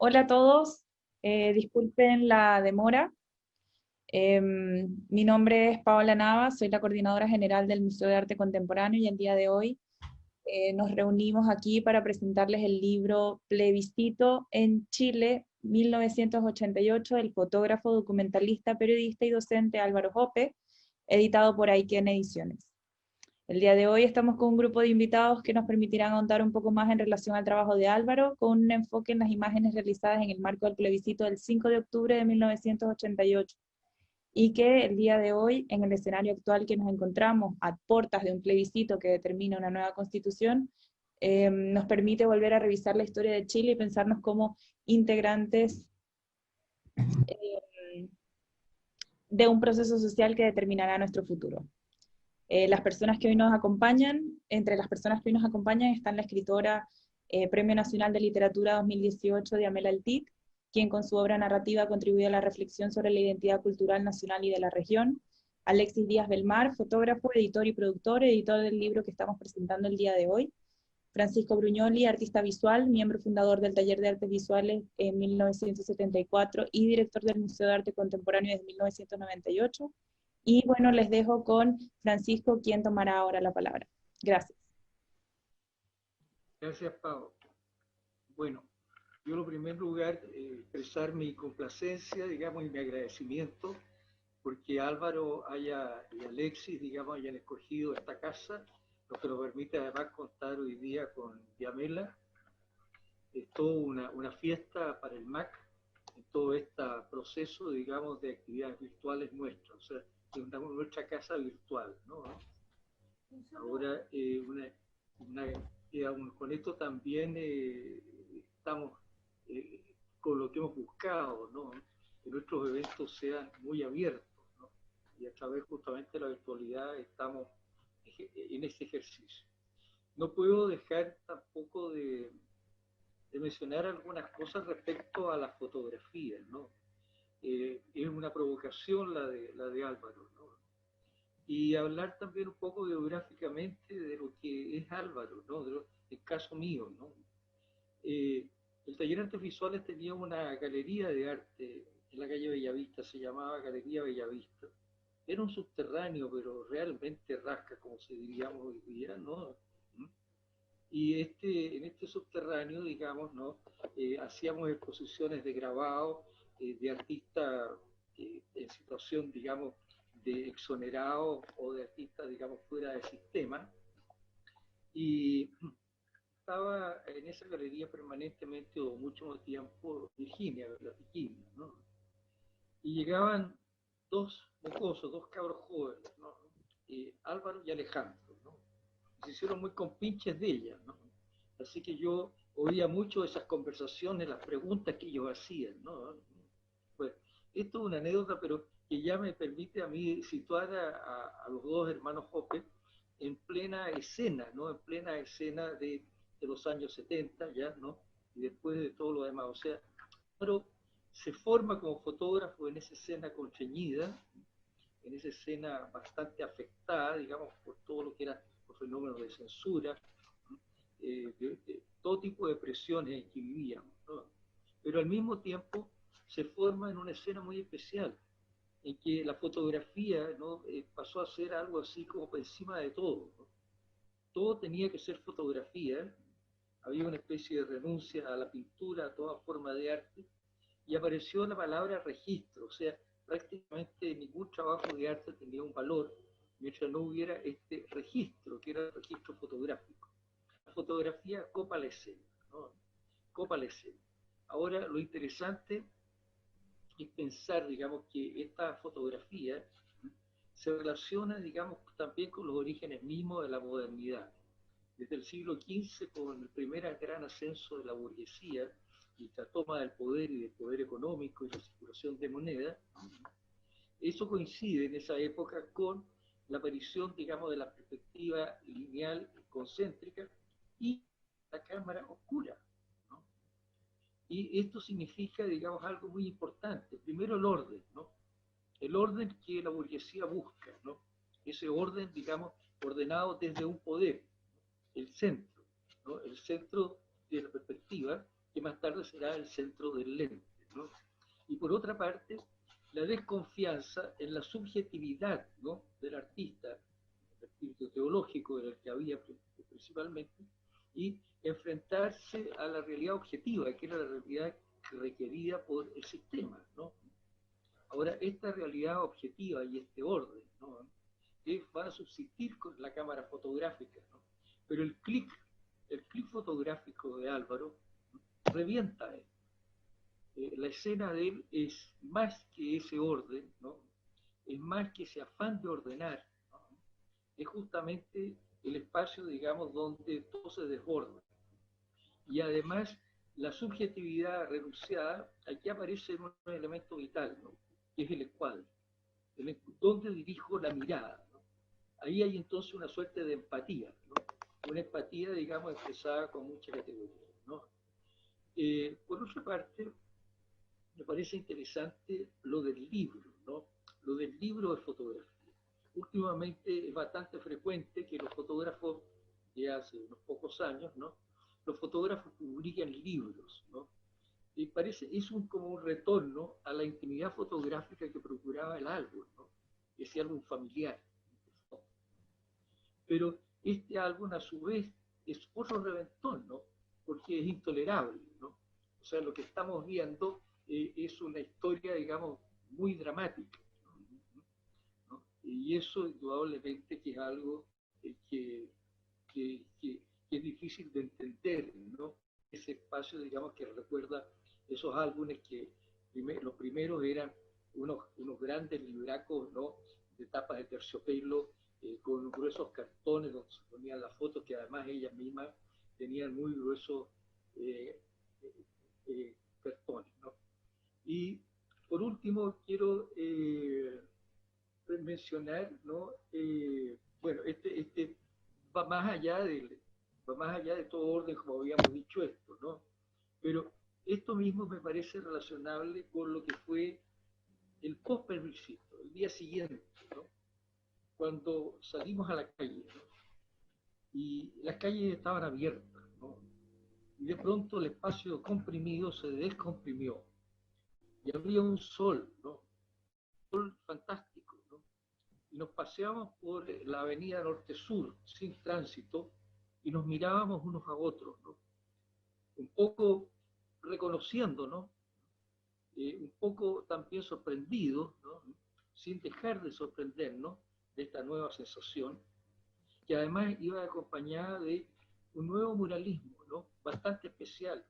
Hola a todos, disculpen la demora. Mi nombre es Paola Nava, soy la coordinadora general del Museo de Arte Contemporáneo y el día de hoy nos reunimos aquí para presentarles el libro Plebiscito en Chile, 1988, del fotógrafo, documentalista, periodista y docente Álvaro Jope, editado por Aiken Ediciones. El día de hoy estamos con un grupo de invitados que nos permitirán ahondar un poco más en relación al trabajo de Álvaro, con un enfoque en las imágenes realizadas en el marco del plebiscito del 5 de octubre de 1988, y que el día de hoy, en el escenario actual que nos encontramos, a portas de un plebiscito que determina una nueva constitución, nos permite volver a revisar la historia de Chile y pensarnos como integrantes de un proceso social que determinará nuestro futuro. Las personas que hoy nos acompañan, entre las personas que hoy nos acompañan están la escritora Premio Nacional de Literatura 2018 de Amela Altit, quien con su obra narrativa contribuye a la reflexión sobre la identidad cultural nacional y de la región. Alexis Díaz Belmar, fotógrafo, editor y productor, editor del libro que estamos presentando el día de hoy. Francisco Bruñoli, artista visual, miembro fundador del Taller de Artes Visuales en 1974 y director del Museo de Arte Contemporáneo desde 1998. Y bueno, les dejo con Francisco, quien tomará ahora la palabra. Gracias. Gracias, Pau. Bueno, yo en primer lugar expresar mi complacencia, digamos, y mi agradecimiento porque Álvaro y Alexis, digamos, hayan escogido esta casa, lo que nos permite además contar hoy día con Diamela. Es toda una fiesta para el MAC en todo este proceso, digamos, de actividades virtuales nuestras, o sea, es nuestra casa virtual, ¿no? Ahora, digamos, con esto también estamos con lo que hemos buscado, ¿no? Que nuestros eventos sean muy abiertos, ¿no? Y a través justamente de la virtualidad estamos en este ejercicio. No puedo dejar tampoco de mencionar algunas cosas respecto a la fotografía, ¿no? Es una provocación la de Álvaro, ¿no? Y hablar también un poco biográficamente de lo que es Álvaro, ¿no? El caso mío, ¿no? El Taller de Artes Visuales tenía una galería de arte en la calle Bellavista, se llamaba Galería Bellavista. Era un subterráneo, pero realmente rasca, como se diríamos hoy día, ¿no? Y en este subterráneo, digamos, ¿no? Hacíamos exposiciones de grabado de artistas en situación, digamos, de exonerados o de artistas, digamos, fuera del sistema. Y estaba en esa galería permanentemente o mucho tiempo Virginia, la Virginia, ¿no? Y llegaban dos mocosos, dos cabros jóvenes, ¿no? Álvaro y Alejandro, ¿no? Se hicieron muy compinches de ella, ¿no? Así que yo oía mucho esas conversaciones, las preguntas que ellos hacían, ¿no? Pues esto es una anécdota, pero que ya me permite a mí situar a los dos hermanos Hoppe en plena escena, ¿no? En plena escena de los años 70 ya, ¿no? Y después de todo lo demás. O sea, pero se forma como fotógrafo en esa escena constreñida, en esa escena bastante afectada, digamos, por todo lo que eran los fenómenos de censura, de todo tipo de presiones en que vivíamos, ¿no? Pero al mismo tiempo se forma en una escena muy especial, en que la fotografía, ¿no? Pasó a ser algo así como por encima de todo, ¿no? Todo tenía que ser fotografía, había una especie de renuncia a la pintura, a toda forma de arte, y apareció la palabra registro, o sea, prácticamente ningún trabajo de arte tenía un valor mientras no hubiera este registro, que era el registro fotográfico. La fotografía copa la escena, ¿no? Copa la escena. Ahora, lo interesante es pensar, digamos, que esta fotografía se relaciona, digamos, también con los orígenes mismos de la modernidad. Desde el siglo XV, con el primer gran ascenso de la burguesía y la toma del poder y del poder económico y la circulación de moneda, eso coincide en esa época con la aparición, digamos, de la perspectiva lineal concéntrica y la cámara oscura, ¿no? Y esto significa, digamos, algo muy importante. Primero el orden, ¿no? El orden que la burguesía busca, ¿no? Ese orden, digamos, ordenado desde un poder, el centro, ¿no? El centro de la perspectiva, que más tarde será el centro del lente, ¿no? Y por otra parte, la desconfianza en la subjetividad, ¿no?, del artista, el espíritu teológico del que había principalmente, y enfrentarse a la realidad objetiva, que era la realidad requerida por el sistema, ¿no? Ahora, esta realidad objetiva y este orden, ¿no?, van a subsistir con la cámara fotográfica, ¿no? Pero el clic fotográfico de Álvaro revienta esto. La escena de él es más que ese orden, ¿no?, es más que ese afán de ordenar, ¿no?, es justamente el espacio, digamos, donde todo se desborda. Y además, la subjetividad renunciada, aquí aparece un elemento vital, ¿no?, que es el encuadre, donde dirijo la mirada, ¿no? Ahí hay entonces una suerte de empatía, ¿no?, una empatía, digamos, expresada con mucha categoría, ¿no? Por otra parte, me parece interesante lo del libro, ¿no?, lo del libro de fotografía. Últimamente es bastante frecuente que los fotógrafos, de hace unos pocos años, ¿no?, los fotógrafos publican libros, ¿no? Y parece, como un retorno a la intimidad fotográfica que procuraba el álbum, ¿no?, ese álbum familiar. Pero este álbum, a su vez, es otro reventón, ¿no?, porque es intolerable, ¿no? O sea, lo que estamos viendo es una historia, digamos, muy dramática, ¿no? Y eso indudablemente que es algo que es difícil de entender, ¿no? Ese espacio, digamos, que recuerda esos álbumes que los primeros eran unos grandes libracos, ¿no?, de tapas de terciopelo, con gruesos cartones donde se ponían las fotos, que además ellas mismas tenían muy gruesos cartones, ¿no? Y por último quiero mencionar, ¿no?, bueno, este va más allá de todo orden, como habíamos dicho esto, ¿no? Pero esto mismo me parece relacionable con lo que fue el post-plebiscito, el día siguiente, ¿no?, cuando salimos a la calle, ¿no?, y las calles estaban abiertas, ¿no?, y de pronto el espacio comprimido se descomprimió y había un sol, ¿no?, un sol fantástico, ¿no?, y nos paseábamos por la avenida Norte-Sur sin tránsito y nos mirábamos unos a otros, ¿no?, un poco reconociendo, ¿no?, un poco también sorprendidos, ¿no?, sin dejar de sorprendernos de esta nueva sensación, que además iba acompañada de un nuevo muralismo, ¿no?, bastante especial,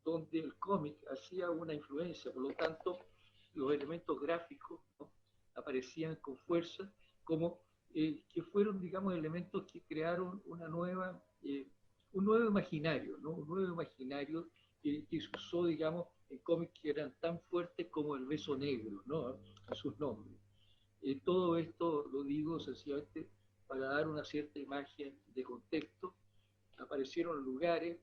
donde el cómic hacía una influencia, por lo tanto, los elementos gráficos, ¿no?, aparecían con fuerza, como que fueron, digamos, elementos que crearon un nuevo imaginario, ¿no?, un nuevo imaginario que se usó, digamos, en cómics que eran tan fuertes como El Beso Negro, ¿no?, a sus nombres. Todo esto lo digo sencillamente para dar una cierta imagen de contexto. Aparecieron lugares,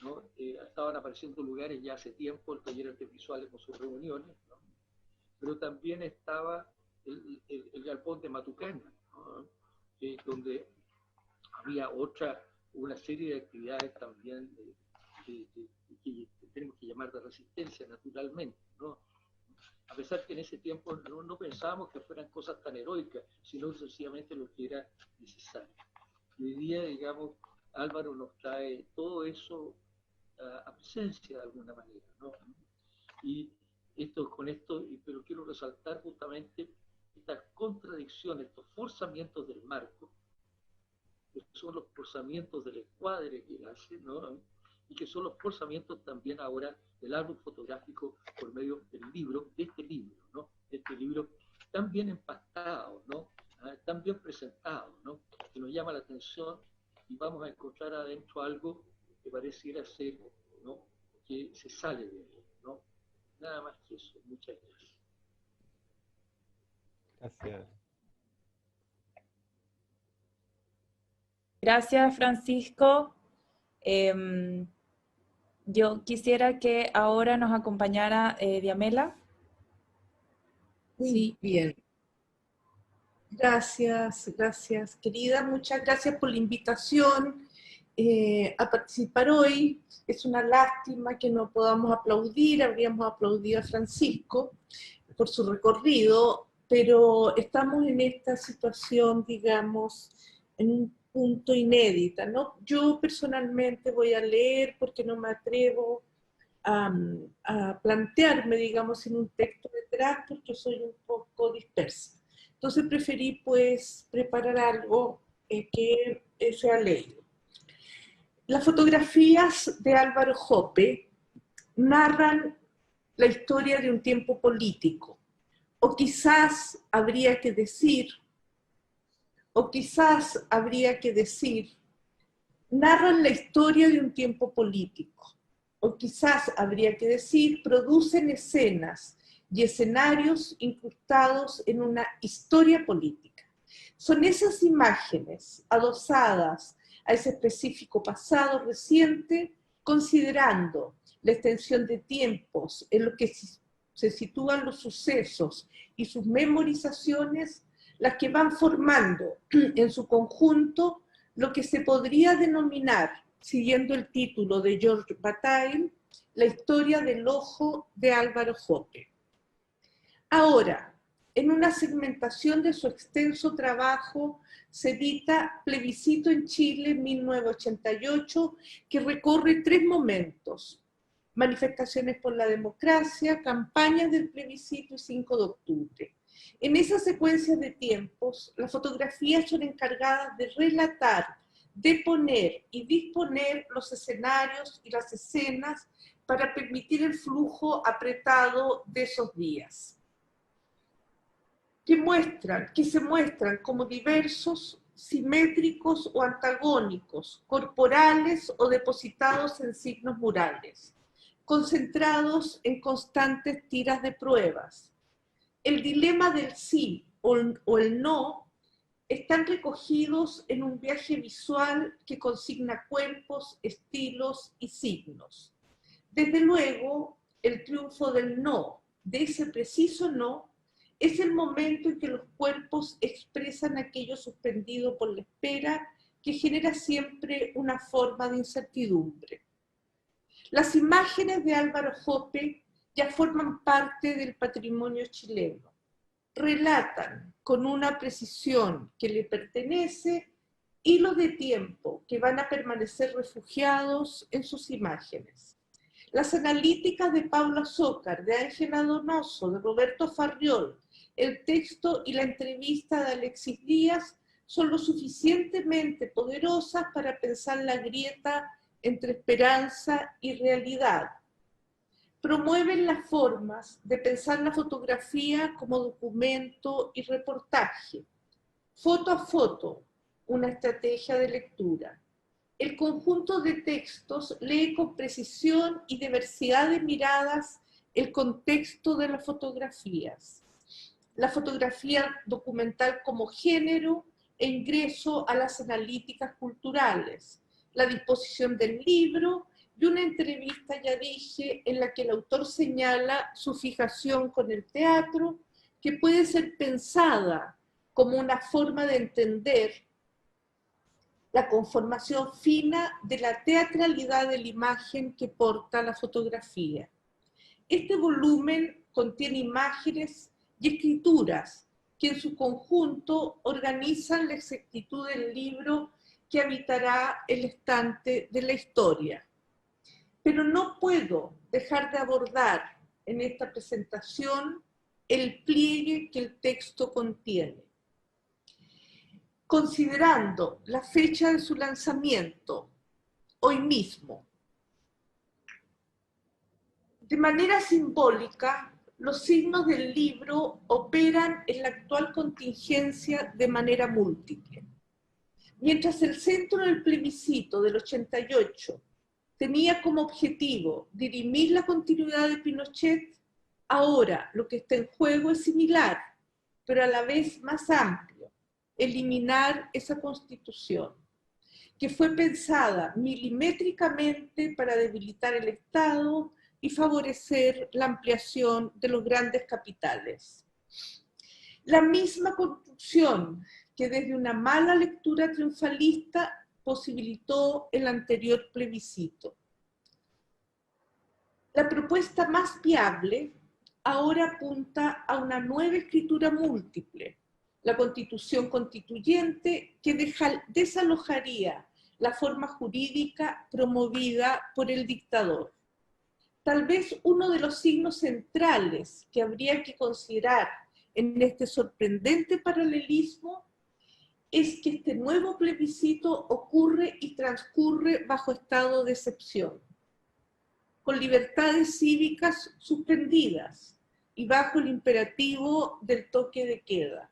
¿no?, estaban apareciendo lugares ya hace tiempo, el taller de artes visuales con sus reuniones, ¿no?, pero también estaba el galpón de Matucana, ¿no?, donde había una serie de actividades también que tenemos que llamar de resistencia, naturalmente, ¿no?, a pesar que en ese tiempo no pensábamos que fueran cosas tan heroicas, sino sencillamente lo que era necesario. Y hoy día, digamos, Álvaro nos trae todo eso a presencia de alguna manera, ¿no? Y pero quiero resaltar justamente estas contradicciones, estos forzamientos del marco, que son los forzamientos del encuadre que él hace, ¿no?, y que son los forzamientos también ahora del álbum fotográfico por medio del libro, de este libro, ¿no?, de este libro tan bien empastado, ¿no?, tan bien presentado, ¿no?, que nos llama la atención y vamos a encontrar adentro algo que pareciera ser, ¿no?, que se sale de él, ¿no? Nada más que eso. Muchas gracias. Gracias. Gracias, Francisco. Yo quisiera que ahora nos acompañara Diamela. Muy Sí. bien. Gracias, querida. Muchas gracias por la invitación. a participar hoy. Es una lástima que no podamos aplaudir, habríamos aplaudido a Francisco por su recorrido, pero estamos en esta situación, digamos, en un punto inédita, ¿no? Yo personalmente voy a leer porque no me atrevo a plantearme, digamos, en un texto detrás porque soy un poco dispersa. Entonces preferí, pues, preparar algo que sea leído. Las fotografías de Álvaro Jope narran la historia de un tiempo político, o quizás habría que decir, narran la historia de un tiempo político, o quizás habría que decir, producen escenas y escenarios incrustados en una historia política. Son esas imágenes adosadas a ese específico pasado reciente, considerando la extensión de tiempos en lo que se sitúan los sucesos y sus memorizaciones, las que van formando en su conjunto lo que se podría denominar, siguiendo el título de George Bataille, la historia del ojo de Álvaro Jope. Ahora, en una segmentación de su extenso trabajo, se edita Plebiscito en Chile 1988, que recorre 3 momentos: manifestaciones por la democracia, campañas del plebiscito y 5 de octubre. En esa secuencia de tiempos, las fotografías son encargadas de relatar, de poner y disponer los escenarios y las escenas para permitir el flujo apretado de esos días, que se muestran como diversos, simétricos o antagónicos, corporales o depositados en signos murales, concentrados en constantes tiras de pruebas. El dilema del sí o el no están recogidos en un viaje visual que consigna cuerpos, estilos y signos. Desde luego, el triunfo del no, de ese preciso no, es el momento en que los cuerpos expresan aquello suspendido por la espera, que genera siempre una forma de incertidumbre. Las imágenes de Álvaro Jope ya forman parte del patrimonio chileno. Relatan con una precisión que le pertenece hilos de tiempo que van a permanecer refugiados en sus imágenes. Las analíticas de Paula Zócar, de Ángela Donoso, de Roberto Farriol, el texto y la entrevista de Alexis Díaz son lo suficientemente poderosas para pensar la grieta entre esperanza y realidad. Promueven las formas de pensar la fotografía como documento y reportaje. Foto a foto, una estrategia de lectura. El conjunto de textos lee con precisión y diversidad de miradas el contexto de las fotografías. La fotografía documental como género e ingreso a las analíticas culturales. La disposición del libro y una entrevista, ya dije, en la que el autor señala su fijación con el teatro, que puede ser pensada como una forma de entender la conformación fina de la teatralidad de la imagen que porta la fotografía. Este volumen contiene imágenes y escrituras que en su conjunto organizan la exactitud del libro que habitará el estante de la historia. Pero no puedo dejar de abordar en esta presentación el pliegue que el texto contiene. Considerando la fecha de su lanzamiento, hoy mismo, de manera simbólica, los signos del libro operan en la actual contingencia de manera múltiple. Mientras el centro del plebiscito del 88 tenía como objetivo dirimir la continuidad de Pinochet, ahora lo que está en juego es similar, pero a la vez más amplio: eliminar esa constitución, que fue pensada milimétricamente para debilitar el Estado y favorecer la ampliación de los grandes capitales. La misma construcción que desde una mala lectura triunfalista posibilitó el anterior plebiscito. La propuesta más viable ahora apunta a una nueva escritura múltiple, la Constitución Constituyente, que desalojaría la forma jurídica promovida por el dictador. Tal vez uno de los signos centrales que habría que considerar en este sorprendente paralelismo es que este nuevo plebiscito ocurre y transcurre bajo estado de excepción, con libertades cívicas suspendidas y bajo el imperativo del toque de queda,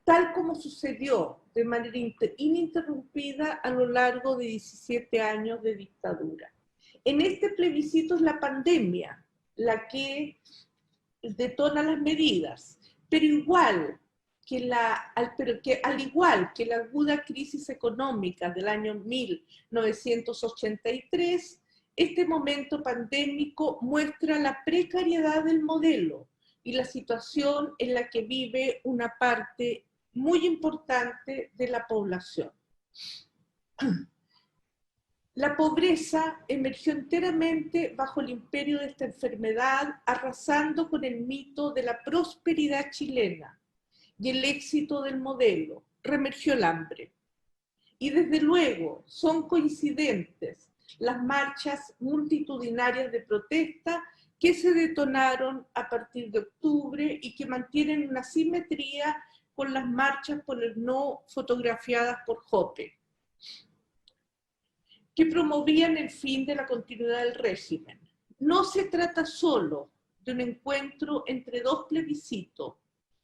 tal como sucedió de manera ininterrumpida a lo largo de 17 años de dictadura. En este plebiscito es la pandemia la que detona las medidas, pero al igual que la aguda crisis económica del año 1983, este momento pandémico muestra la precariedad del modelo y la situación en la que vive una parte muy importante de la población. La pobreza emergió enteramente bajo el imperio de esta enfermedad, arrasando con el mito de la prosperidad chilena y el éxito del modelo. Reemergió el hambre. Y desde luego son coincidentes las marchas multitudinarias de protesta que se detonaron a partir de octubre y que mantienen una simetría con las marchas por el no fotografiadas por Jope, que promovían el fin de la continuidad del régimen. No se trata solo de un encuentro entre dos plebiscitos,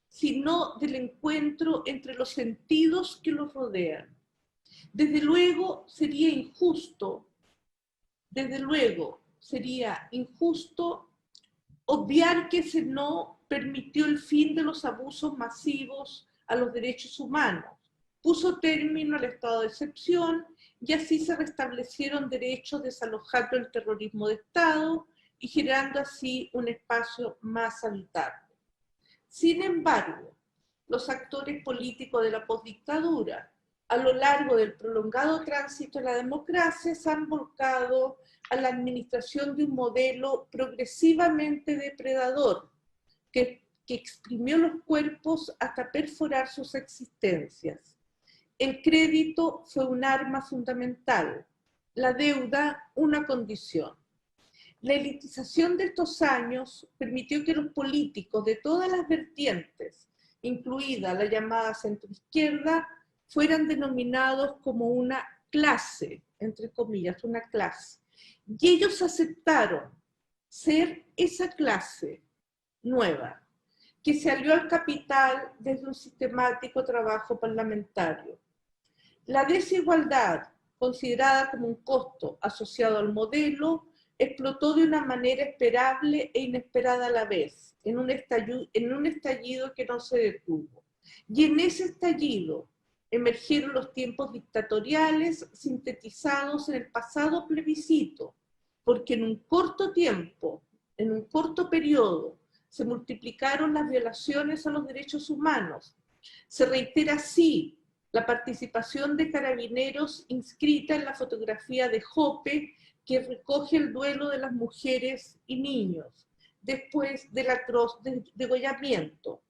sino del encuentro entre los sentidos que los rodean. Desde luego sería injusto obviar que se no permitió el fin de los abusos masivos a los derechos humanos, puso término al estado de excepción y así se restablecieron derechos desalojando el terrorismo de Estado y generando así un espacio más habitable. Sin embargo, los actores políticos de la postdictadura, a lo largo del prolongado tránsito de la democracia, se han volcado a la administración de un modelo progresivamente depredador que exprimió los cuerpos hasta perforar sus existencias. El crédito fue un arma fundamental, la deuda una condición. La elitización de estos años permitió que los políticos de todas las vertientes, incluida la llamada centroizquierda, fueran denominados como una clase, entre comillas, una clase. Y ellos aceptaron ser esa clase nueva, que se alió al capital desde un sistemático trabajo parlamentario. La desigualdad, considerada como un costo asociado al modelo, explotó de una manera esperable e inesperada a la vez, en un estallido que no se detuvo. Y en ese estallido emergieron los tiempos dictatoriales sintetizados en el pasado plebiscito, porque en un corto tiempo, en un corto periodo, se multiplicaron las violaciones a los derechos humanos. Se reitera así la participación de carabineros inscrita en la fotografía de Jope, que recoge el duelo de las mujeres y niños después del atroz degollamiento.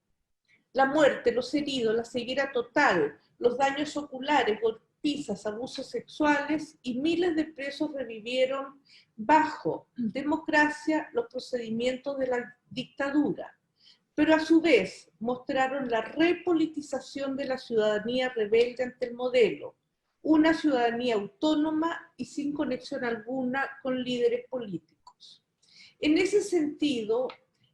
La muerte, los heridos, la ceguera total, los daños oculares, golpizas, abusos sexuales y miles de presos revivieron bajo democracia los procedimientos de la dictadura, pero a su vez mostraron la repolitización de la ciudadanía rebelde ante el modelo, una ciudadanía autónoma y sin conexión alguna con líderes políticos. En ese sentido,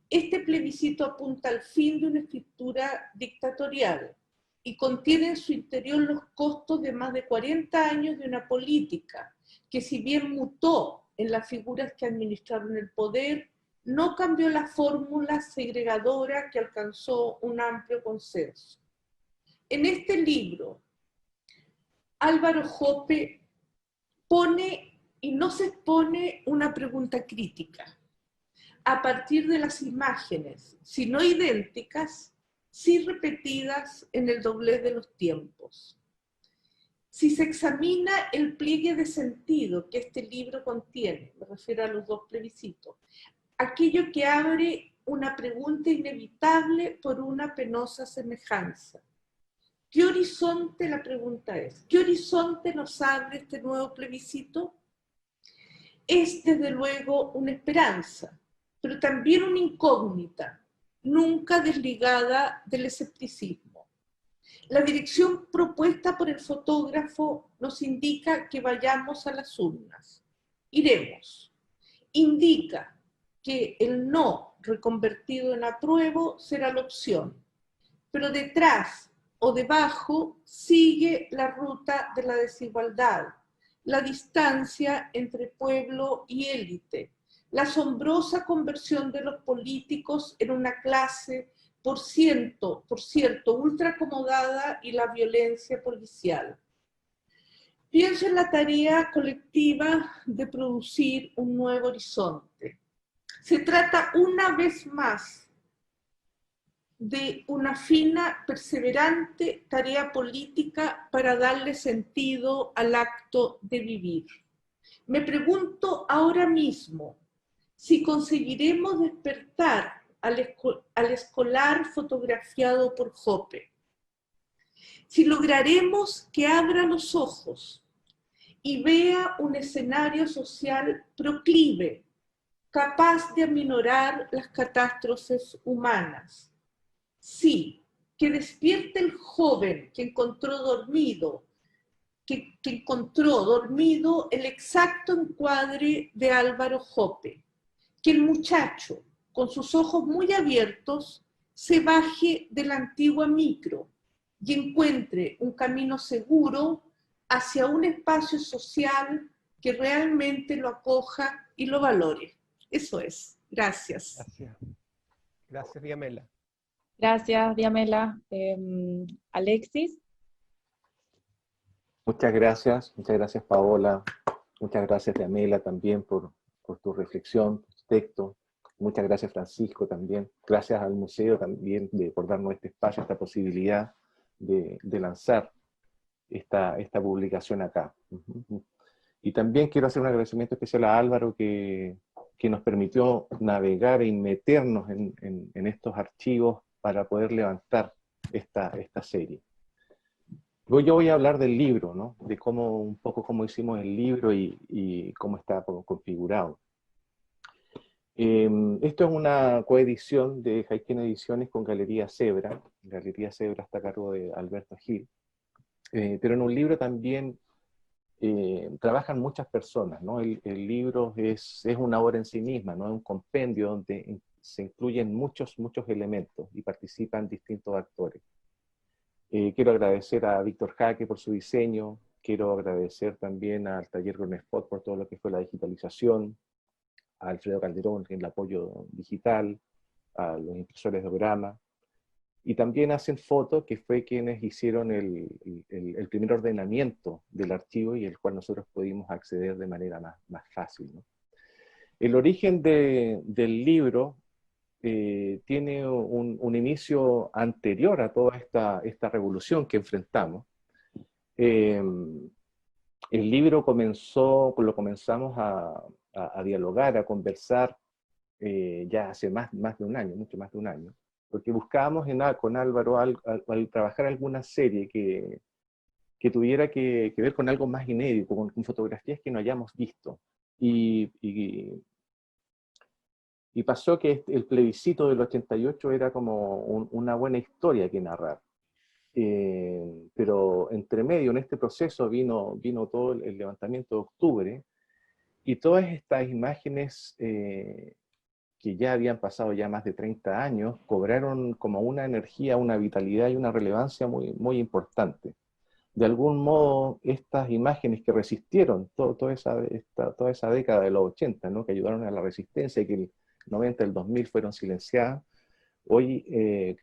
este plebiscito apunta al fin de una escritura dictatorial y contiene en su interior los costos de más de 40 años de una política que, si bien mutó en las figuras que administraron el poder, no cambió la fórmula segregadora que alcanzó un amplio consenso. En este libro, Álvaro Jope pone y nos expone una pregunta crítica a partir de las imágenes, si no idénticas, sí repetidas en el doblez de los tiempos. Si se examina el pliegue de sentido que este libro contiene, me refiero a los dos plebiscitos, aquello que abre una pregunta inevitable por una penosa semejanza. ¿Qué horizonte, la pregunta es, qué horizonte nos abre este nuevo plebiscito? Es desde luego una esperanza, pero también una incógnita, nunca desligada del escepticismo. La dirección propuesta por el fotógrafo nos indica que vayamos a las urnas. Iremos. Indica que el no reconvertido en apruebo será la opción, pero detrás o debajo sigue la ruta de la desigualdad, la distancia entre pueblo y élite, la asombrosa conversión de los políticos en una clase, por cierto, ultra acomodada, y la violencia policial. Pienso en la tarea colectiva de producir un nuevo horizonte. Se trata una vez más de una fina, perseverante tarea política para darle sentido al acto de vivir. Me pregunto ahora mismo si conseguiremos despertar al escolar fotografiado por Jope, si lograremos que abra los ojos y vea un escenario social proclive, capaz de aminorar las catástrofes humanas. Sí, que despierte el joven que encontró dormido el exacto encuadre de Álvaro Jope, que el muchacho, con sus ojos muy abiertos, se baje de la antigua micro y encuentre un camino seguro hacia un espacio social que realmente lo acoja y lo valore. Eso es. Gracias. Gracias. Gracias, Diamela. Gracias, Diamela. Alexis. Muchas gracias Paola, muchas gracias Diamela también por tu reflexión, tu texto, muchas gracias Francisco también, gracias al museo también por darnos este espacio, esta posibilidad de lanzar esta publicación acá. Y también quiero hacer un agradecimiento especial a Álvaro que nos permitió navegar y meternos en estos archivos para poder levantar esta serie. Luego yo voy a hablar del libro, ¿no? De un poco cómo hicimos el libro y cómo está configurado. Esto es una coedición de Jaiquén Ediciones con Galería Zebra. Galería Zebra está a cargo de Alberto Gil. Pero en un libro también trabajan muchas personas, ¿no? El libro es una obra en sí misma, ¿no? Es un compendio donde se incluyen muchos elementos y participan distintos actores. Quiero agradecer a Víctor Jaque por su diseño, quiero agradecer también al Taller Gronespot por todo lo que fue la digitalización, a Alfredo Calderón en el apoyo digital, a los impresores de holograma, y también hacen fotos, que fue quienes hicieron el primer ordenamiento del archivo y el cual nosotros pudimos acceder de manera más fácil, ¿no? El origen del libro tiene un inicio anterior a toda esta revolución que enfrentamos. El libro lo comenzamos a dialogar, a conversar ya hace más de un año, mucho más de un año, porque buscábamos con Álvaro al trabajar alguna serie que tuviera que ver con algo más inédito, con fotografías que no hayamos visto. Y pasó que el plebiscito del 88 era como una buena historia que narrar. Pero entre medio, en este proceso, vino todo el levantamiento de octubre, y todas estas imágenes que ya habían pasado ya más de 30 años, cobraron como una energía, una vitalidad y una relevancia muy importante. De algún modo, estas imágenes que resistieron toda esa década de los 80, ¿no? Que ayudaron a la resistencia y que el 90, el 2000 fueron silenciadas, hoy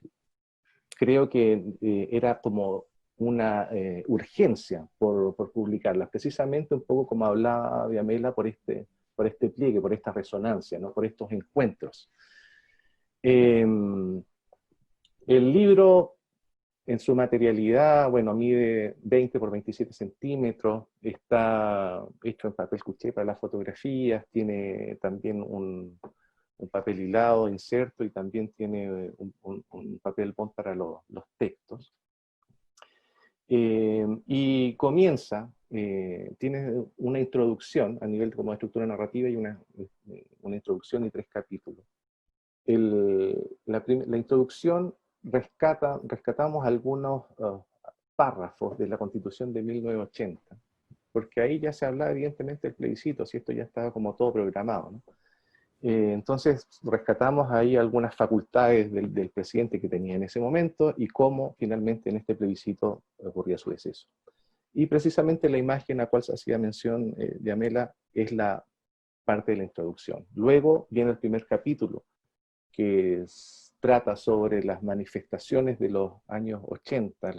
creo que era como una urgencia por publicarlas, precisamente un poco como hablaba Diamela por este pliegue, por esta resonancia, ¿no? Por estos encuentros. El libro En su materialidad, bueno, mide 20 por 27 centímetros, está hecho en papel cuché para las fotografías, tiene también un papel hilado, inserto, y también tiene un papel bond para los textos. Y comienza, tiene una introducción a nivel como de estructura narrativa y una introducción y 3 capítulos. La introducción rescatamos algunos párrafos de la Constitución de 1980, porque ahí ya se hablaba evidentemente del plebiscito, si esto ya estaba como todo programado, ¿no? Entonces rescatamos ahí algunas facultades del presidente que tenía en ese momento y cómo finalmente en este plebiscito ocurría su deceso. Y precisamente la imagen a cual se hacía mención de Amela es la parte de la introducción. Luego viene el primer capítulo, que trata sobre las manifestaciones de los años 80,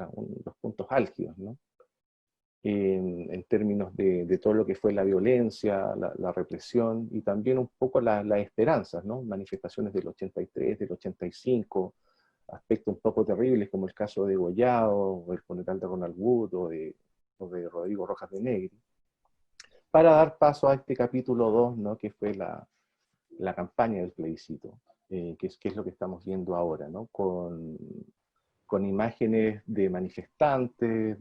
los puntos álgidos, ¿no? En términos de todo lo que fue la violencia, la represión, y también un poco las esperanzas, ¿no? Manifestaciones del 83, del 85, aspectos un poco terribles como el caso de Goyao, o el funeral de Ronald Wood, o de Rodrigo Rojas de Negri, para dar paso a este capítulo 2, ¿no? Que fue la campaña del plebiscito, que es lo que estamos viendo ahora, ¿no? Con imágenes de manifestantes,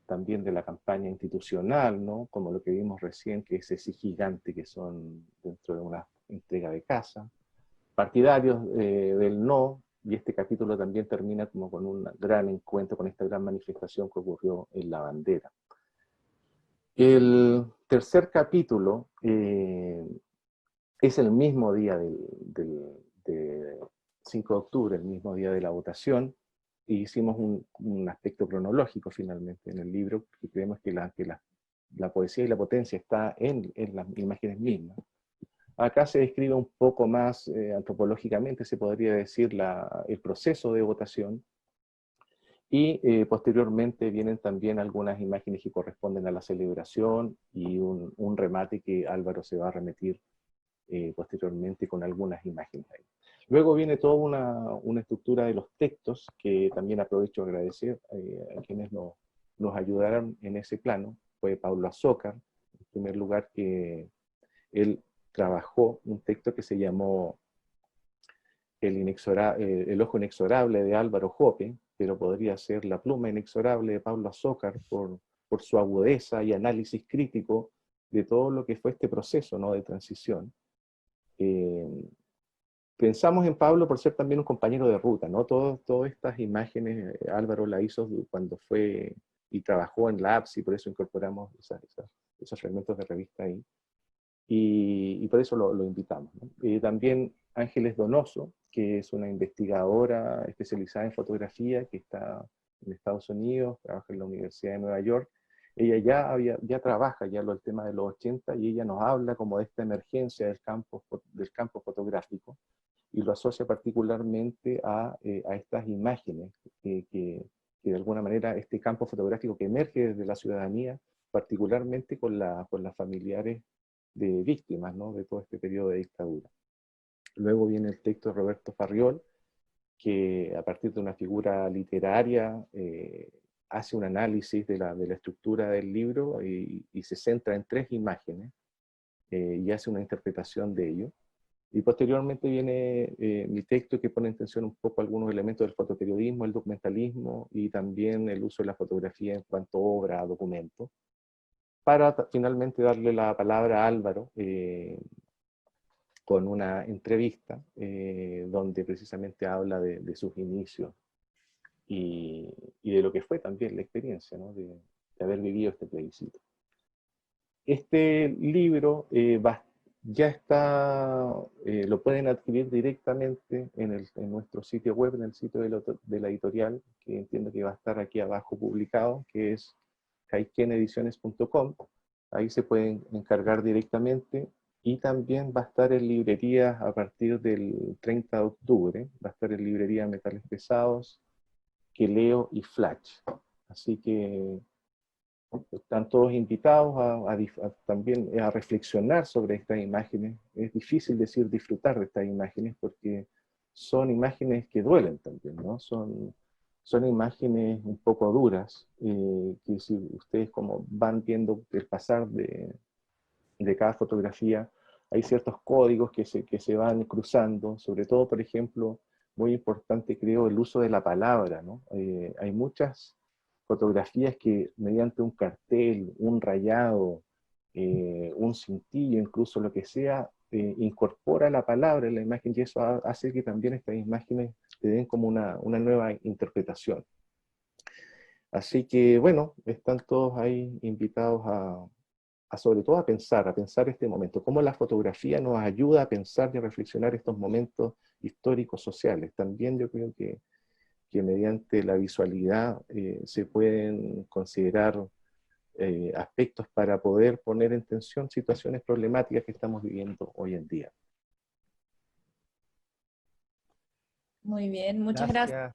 también de la campaña institucional, ¿no? Como lo que vimos recién, que es ese gigante que son dentro de una entrega de casa, partidarios del no, y este capítulo también termina como con un gran encuentro, con esta gran manifestación que ocurrió en La Bandera. El tercer capítulo es el mismo día del 5 de octubre, el mismo día de la votación, y hicimos un aspecto cronológico finalmente en el libro, que creemos que la poesía y la potencia está en las imágenes mismas. Acá se describe un poco más antropológicamente, se podría decir, el proceso de votación, y posteriormente vienen también algunas imágenes que corresponden a la celebración y un remate que Álvaro se va a remitir posteriormente con algunas imágenes ahí. Luego viene toda una estructura de los textos, que también aprovecho a agradecer a quienes nos ayudaron en ese plano. Fue Pablo Azócar, en primer lugar, que él trabajó un texto que se llamó El ojo inexorable de Álvaro Jope, pero podría ser La pluma inexorable de Pablo Azócar, por su agudeza y análisis crítico de todo lo que fue este proceso, ¿no?, de transición. Pensamos en Pablo por ser también un compañero de ruta, ¿no? Todas estas imágenes Álvaro la hizo cuando fue y trabajó en la APSI, por eso incorporamos esos fragmentos de revista ahí. Y por eso lo invitamos, ¿no? También Ángeles Donoso, que es una investigadora especializada en fotografía, que está en Estados Unidos, trabaja en la Universidad de Nueva York. Ella ya trabaja ya el tema de los 80, y ella nos habla como de esta emergencia del campo fotográfico, y lo asocia particularmente a estas imágenes que de alguna manera este campo fotográfico que emerge desde la ciudadanía, particularmente con las familiares de víctimas, ¿no?, de todo este periodo de dictadura. Luego viene el texto de Roberto Farriol, que a partir de una figura literaria hace un análisis de la estructura del libro y se centra en 3 imágenes y hace una interpretación de ello. Y posteriormente viene mi texto, que pone en tensión un poco algunos elementos del fotoperiodismo, el documentalismo y también el uso de la fotografía en cuanto a obra, documento, para finalmente darle la palabra a Álvaro con una entrevista donde precisamente habla de sus inicios y de lo que fue también la experiencia, ¿no?, de haber vivido este plebiscito. Este libro ya está, lo pueden adquirir directamente en nuestro sitio web, en el sitio de la editorial, que entiendo que va a estar aquí abajo publicado, que es jaikenediciones.com. Ahí se pueden encargar directamente, y también va a estar en librerías a partir del 30 de octubre, va a estar en librería Metales Pesados, Queleo y Flash. Así que están todos invitados también a reflexionar sobre estas imágenes. Es difícil disfrutar de estas imágenes porque son imágenes que duelen también, ¿no? Son son imágenes un poco duras, que si ustedes como van viendo el pasar de cada fotografía, hay ciertos códigos que se van cruzando, sobre todo, por ejemplo, muy importante creo el uso de la palabra, ¿no? Hay muchas fotografías que mediante un cartel, un rayado, un cintillo, incluso lo que sea, incorpora la palabra en la imagen y eso hace que también estas imágenes te den como una nueva interpretación. Así que bueno, están todos ahí invitados sobre todo a pensar este momento, cómo la fotografía nos ayuda a pensar y a reflexionar estos momentos históricos sociales. También yo creo que mediante la visualidad se pueden considerar aspectos para poder poner en tensión situaciones problemáticas que estamos viviendo hoy en día. Muy bien, muchas gracias.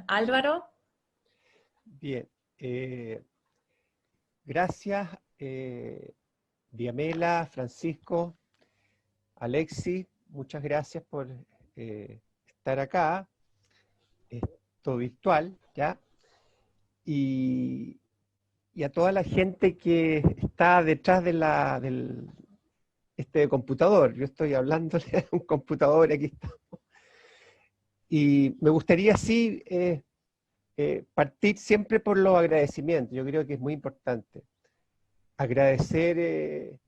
Álvaro. Bien, gracias Diamela, Francisco, Alexis, muchas gracias por estar acá, esto virtual, ¿ya? Y a toda la gente que está detrás de del computador. Yo estoy hablándole a un computador, aquí estamos. Y me gustaría sí partir siempre por los agradecimientos. Yo creo que es muy importante agradecer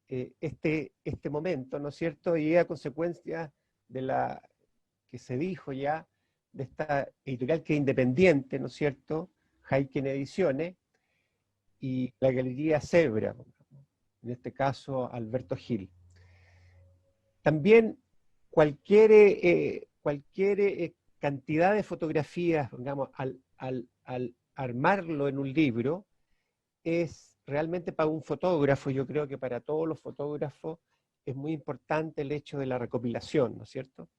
este momento, ¿no es cierto? Y a consecuencia de la que se dijo ya, de esta editorial que es independiente, ¿no es cierto? Haiken Ediciones, y la Galería Zebra, en este caso Alberto Gil. También cualquier cantidad de fotografías, digamos, al armarlo en un libro, es realmente para un fotógrafo, yo creo que para todos los fotógrafos es muy importante el hecho de la recopilación, ¿no es cierto?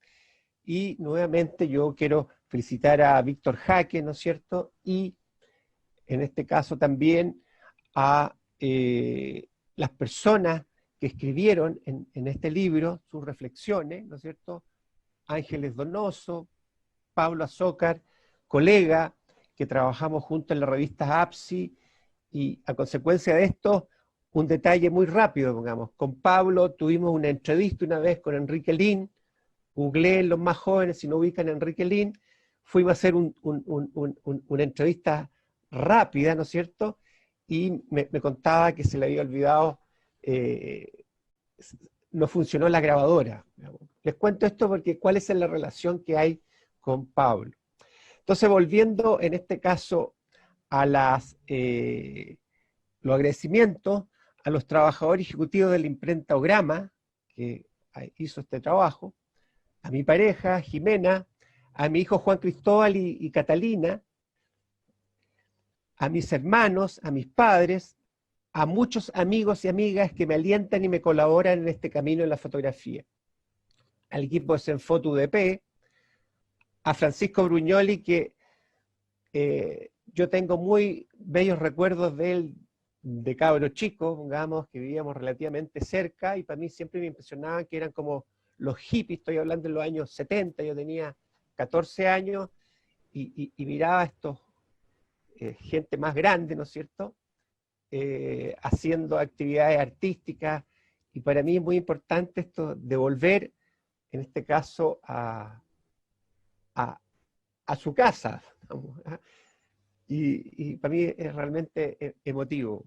Y nuevamente yo quiero felicitar a Víctor Jaque, ¿no es cierto? Y en este caso también a las personas que escribieron en este libro sus reflexiones, ¿no es cierto? Ángeles Donoso, Pablo Azócar, colega, que trabajamos juntos en la revista APSI, y a consecuencia de esto, un detalle muy rápido, digamos. Con Pablo tuvimos una entrevista una vez con Enrique Lin, googleé los más jóvenes si no ubican a Enrique Lin, fuimos a hacer una entrevista rápida, ¿no es cierto? Y me contaba que se le había olvidado, no funcionó la grabadora. Digamos. Les cuento esto porque cuál es la relación que hay con Pablo. Entonces, volviendo en este caso a los agradecimientos a los trabajadores ejecutivos de la imprenta Ograma, que hizo este trabajo, a mi pareja, Jimena, a mi hijo Juan Cristóbal y Catalina, a mis hermanos, a mis padres, a muchos amigos y amigas que me alientan y me colaboran en este camino en la fotografía, al equipo de Senfoto UDP, a Francisco Bruñoli, que yo tengo muy bellos recuerdos de él, de cabro chico, digamos, que vivíamos relativamente cerca, y para mí siempre me impresionaban que eran como los hippies, estoy hablando de los años 70, yo tenía 14 años, y miraba a estos gente más grande, ¿no es cierto?, haciendo actividades artísticas, y para mí es muy importante esto de volver, en este caso, a su casa, digamos, y para mí es realmente emotivo.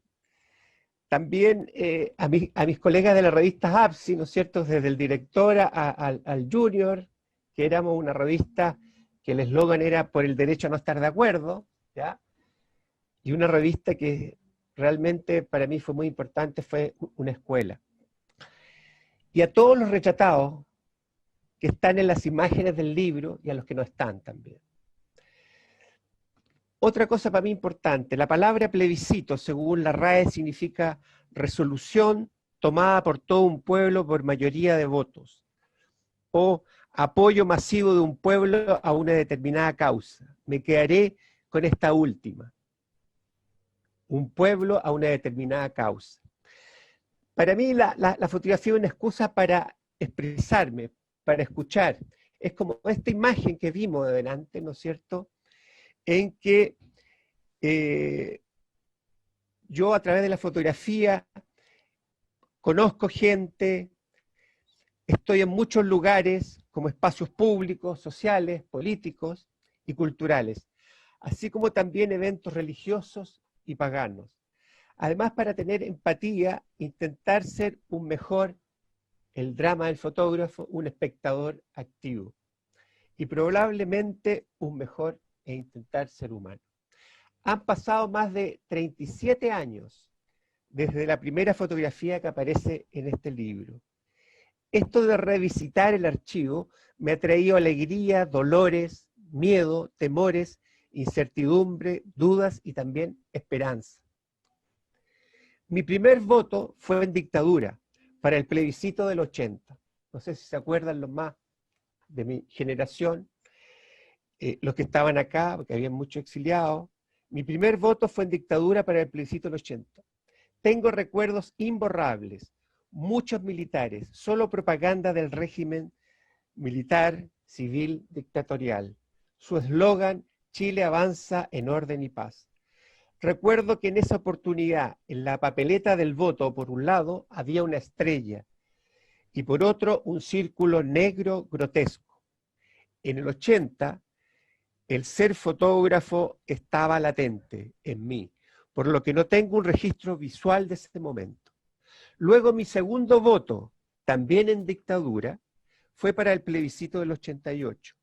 También a mis colegas de la revista APSI, ¿no es cierto?, desde el director al junior, que éramos una revista que el eslogan era por el derecho a no estar de acuerdo, ¿ya? Y una revista que realmente para mí fue muy importante, fue una escuela. Y a todos los retratados que están en las imágenes del libro y a los que no están también. Otra cosa para mí importante, la palabra plebiscito, según la RAE, significa resolución tomada por todo un pueblo por mayoría de votos, o apoyo masivo de un pueblo a una determinada causa. Me quedaré con esta última. Un pueblo a una determinada causa. Para mí la fotografía es una excusa para expresarme, para escuchar, es como esta imagen que vimos de delante, ¿no es cierto?, en que yo a través de la fotografía conozco gente, estoy en muchos lugares como espacios públicos, sociales, políticos y culturales, así como también eventos religiosos y paganos. Además, para tener empatía, intentar ser el drama del fotógrafo, un espectador activo. Y probablemente un mejor e intentar ser humano. Han pasado más de 37 años desde la primera fotografía que aparece en este libro. Esto de revisitar el archivo me ha traído alegría, dolores, miedo, temores, incertidumbre, dudas y también esperanza. Mi primer voto fue en dictadura, para el plebiscito del 80. No sé si se acuerdan los más de mi generación, los que estaban acá, porque había muchos exiliados. Mi primer voto fue en dictadura para el plebiscito del 80. Tengo recuerdos imborrables, muchos militares, solo propaganda del régimen militar, civil, dictatorial. Su eslogan, Chile avanza en orden y paz. Recuerdo que en esa oportunidad, en la papeleta del voto, por un lado, había una estrella y por otro, un círculo negro grotesco. En el 80, el ser fotógrafo estaba latente en mí, por lo que no tengo un registro visual de ese momento. Luego mi segundo voto, también en dictadura, fue para el plebiscito del 88,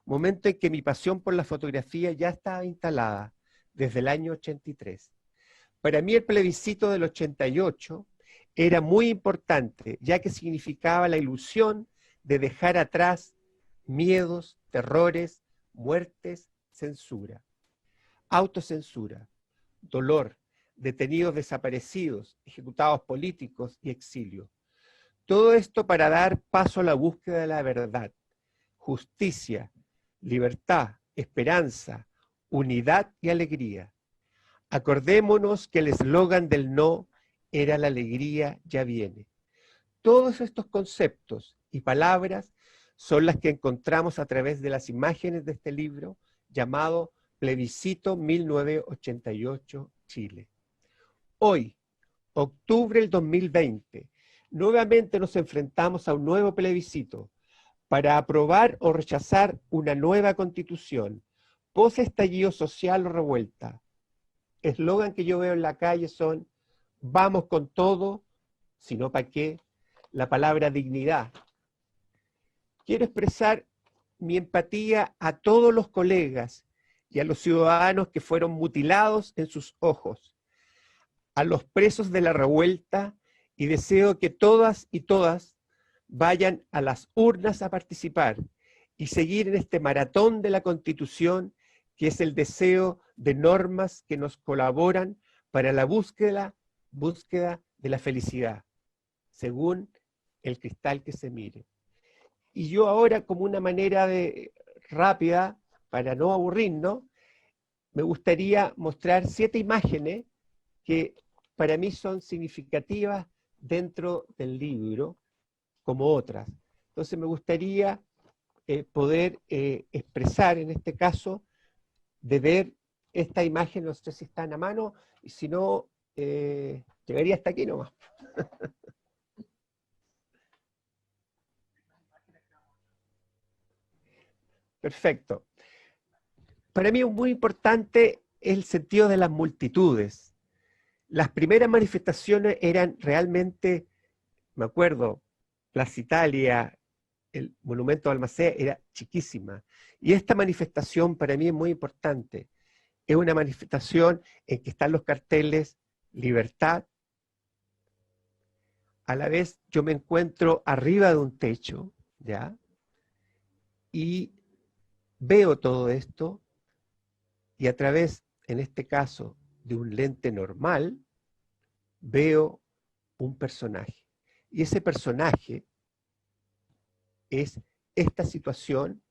momento en que mi pasión por la fotografía ya estaba instalada desde el año 83. Para mí el plebiscito del 88 era muy importante, ya que significaba la ilusión de dejar atrás miedos, terrores, muertes, censura, autocensura, dolor, detenidos desaparecidos, ejecutados políticos y exilio. Todo esto para dar paso a la búsqueda de la verdad, justicia, libertad, esperanza, unidad y alegría. Acordémonos que el eslogan del no era la alegría ya viene. Todos estos conceptos y palabras son las que encontramos a través de las imágenes de este libro llamado Plebiscito 1988 Chile. Hoy, octubre del 2020, nuevamente nos enfrentamos a un nuevo plebiscito para aprobar o rechazar una nueva constitución, post-estallido social o revuelta. Eslogan que yo veo en la calle son: vamos con todo, si no para qué, la palabra dignidad. Quiero expresar mi empatía a todos los colegas y a los ciudadanos que fueron mutilados en sus ojos, a los presos de la revuelta, y deseo que todas y todas vayan a las urnas a participar y seguir en este maratón de la Constitución, que es el deseo de normas que nos colaboran para la búsqueda de la felicidad, según el cristal que se mire. Y yo ahora, como una manera rápida, para no aburrirnos, me gustaría mostrar 7 imágenes que para mí son significativas dentro del libro, como otras. Entonces me gustaría poder expresar, en este caso, de ver esta imagen, no sé si están a mano, y si no, llegaría hasta aquí nomás. Perfecto. Para mí es muy importante el sentido de las multitudes. Las primeras manifestaciones eran realmente, me acuerdo, Plaza Italia, el Monumento de Balmaceda, era chiquísima. Y esta manifestación para mí es muy importante. Es una manifestación en que están los carteles Libertad. A la vez yo me encuentro arriba de un techo, ¿ya? Y veo todo esto, y a través, en este caso, de un lente normal, veo un personaje. Y ese personaje es esta situación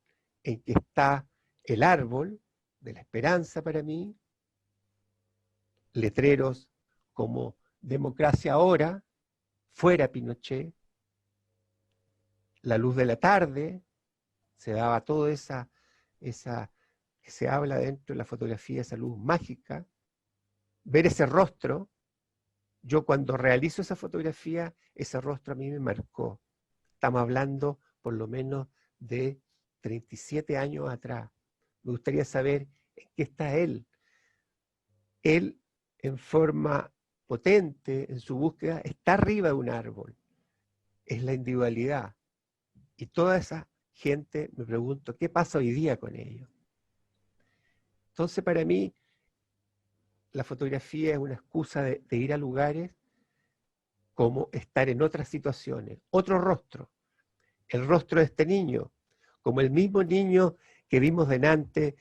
en que está el árbol de la esperanza para mí, letreros como democracia ahora, fuera Pinochet, la luz de la tarde, se daba toda esa que se habla dentro de la fotografía, esa luz mágica, ver ese rostro. Yo cuando realizo esa fotografía, ese rostro a mí me marcó. Estamos hablando por lo menos de 37 años atrás. Me gustaría saber en qué está él. Él, en forma potente, en su búsqueda, está arriba de un árbol. Es la individualidad. Y toda esa gente, me pregunto, ¿qué pasa hoy día con ellos? Entonces, para mí, la fotografía es una excusa de ir a lugares como estar en otras situaciones, otro rostro, el rostro de este niño, como el mismo niño que vimos delante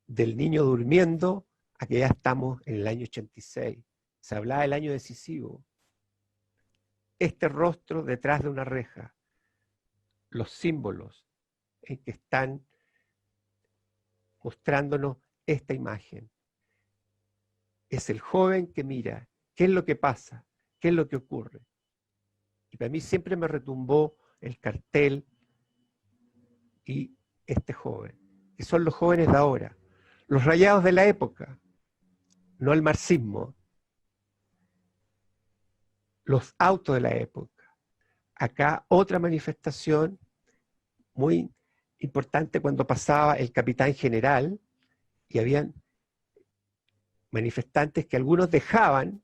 del niño durmiendo, a que ya estamos en el año 86. Se hablaba del año decisivo. Este rostro detrás de una reja, los símbolos en que están mostrándonos esta imagen. Es el joven que mira, ¿qué es lo que pasa? ¿Qué es lo que ocurre? Y para mí siempre me retumbó el cartel y este joven, que son los jóvenes de ahora, los rayados de la época, no el marxismo, los autos de la época. Acá otra manifestación muy importante cuando pasaba el capitán general y habían manifestantes que algunos dejaban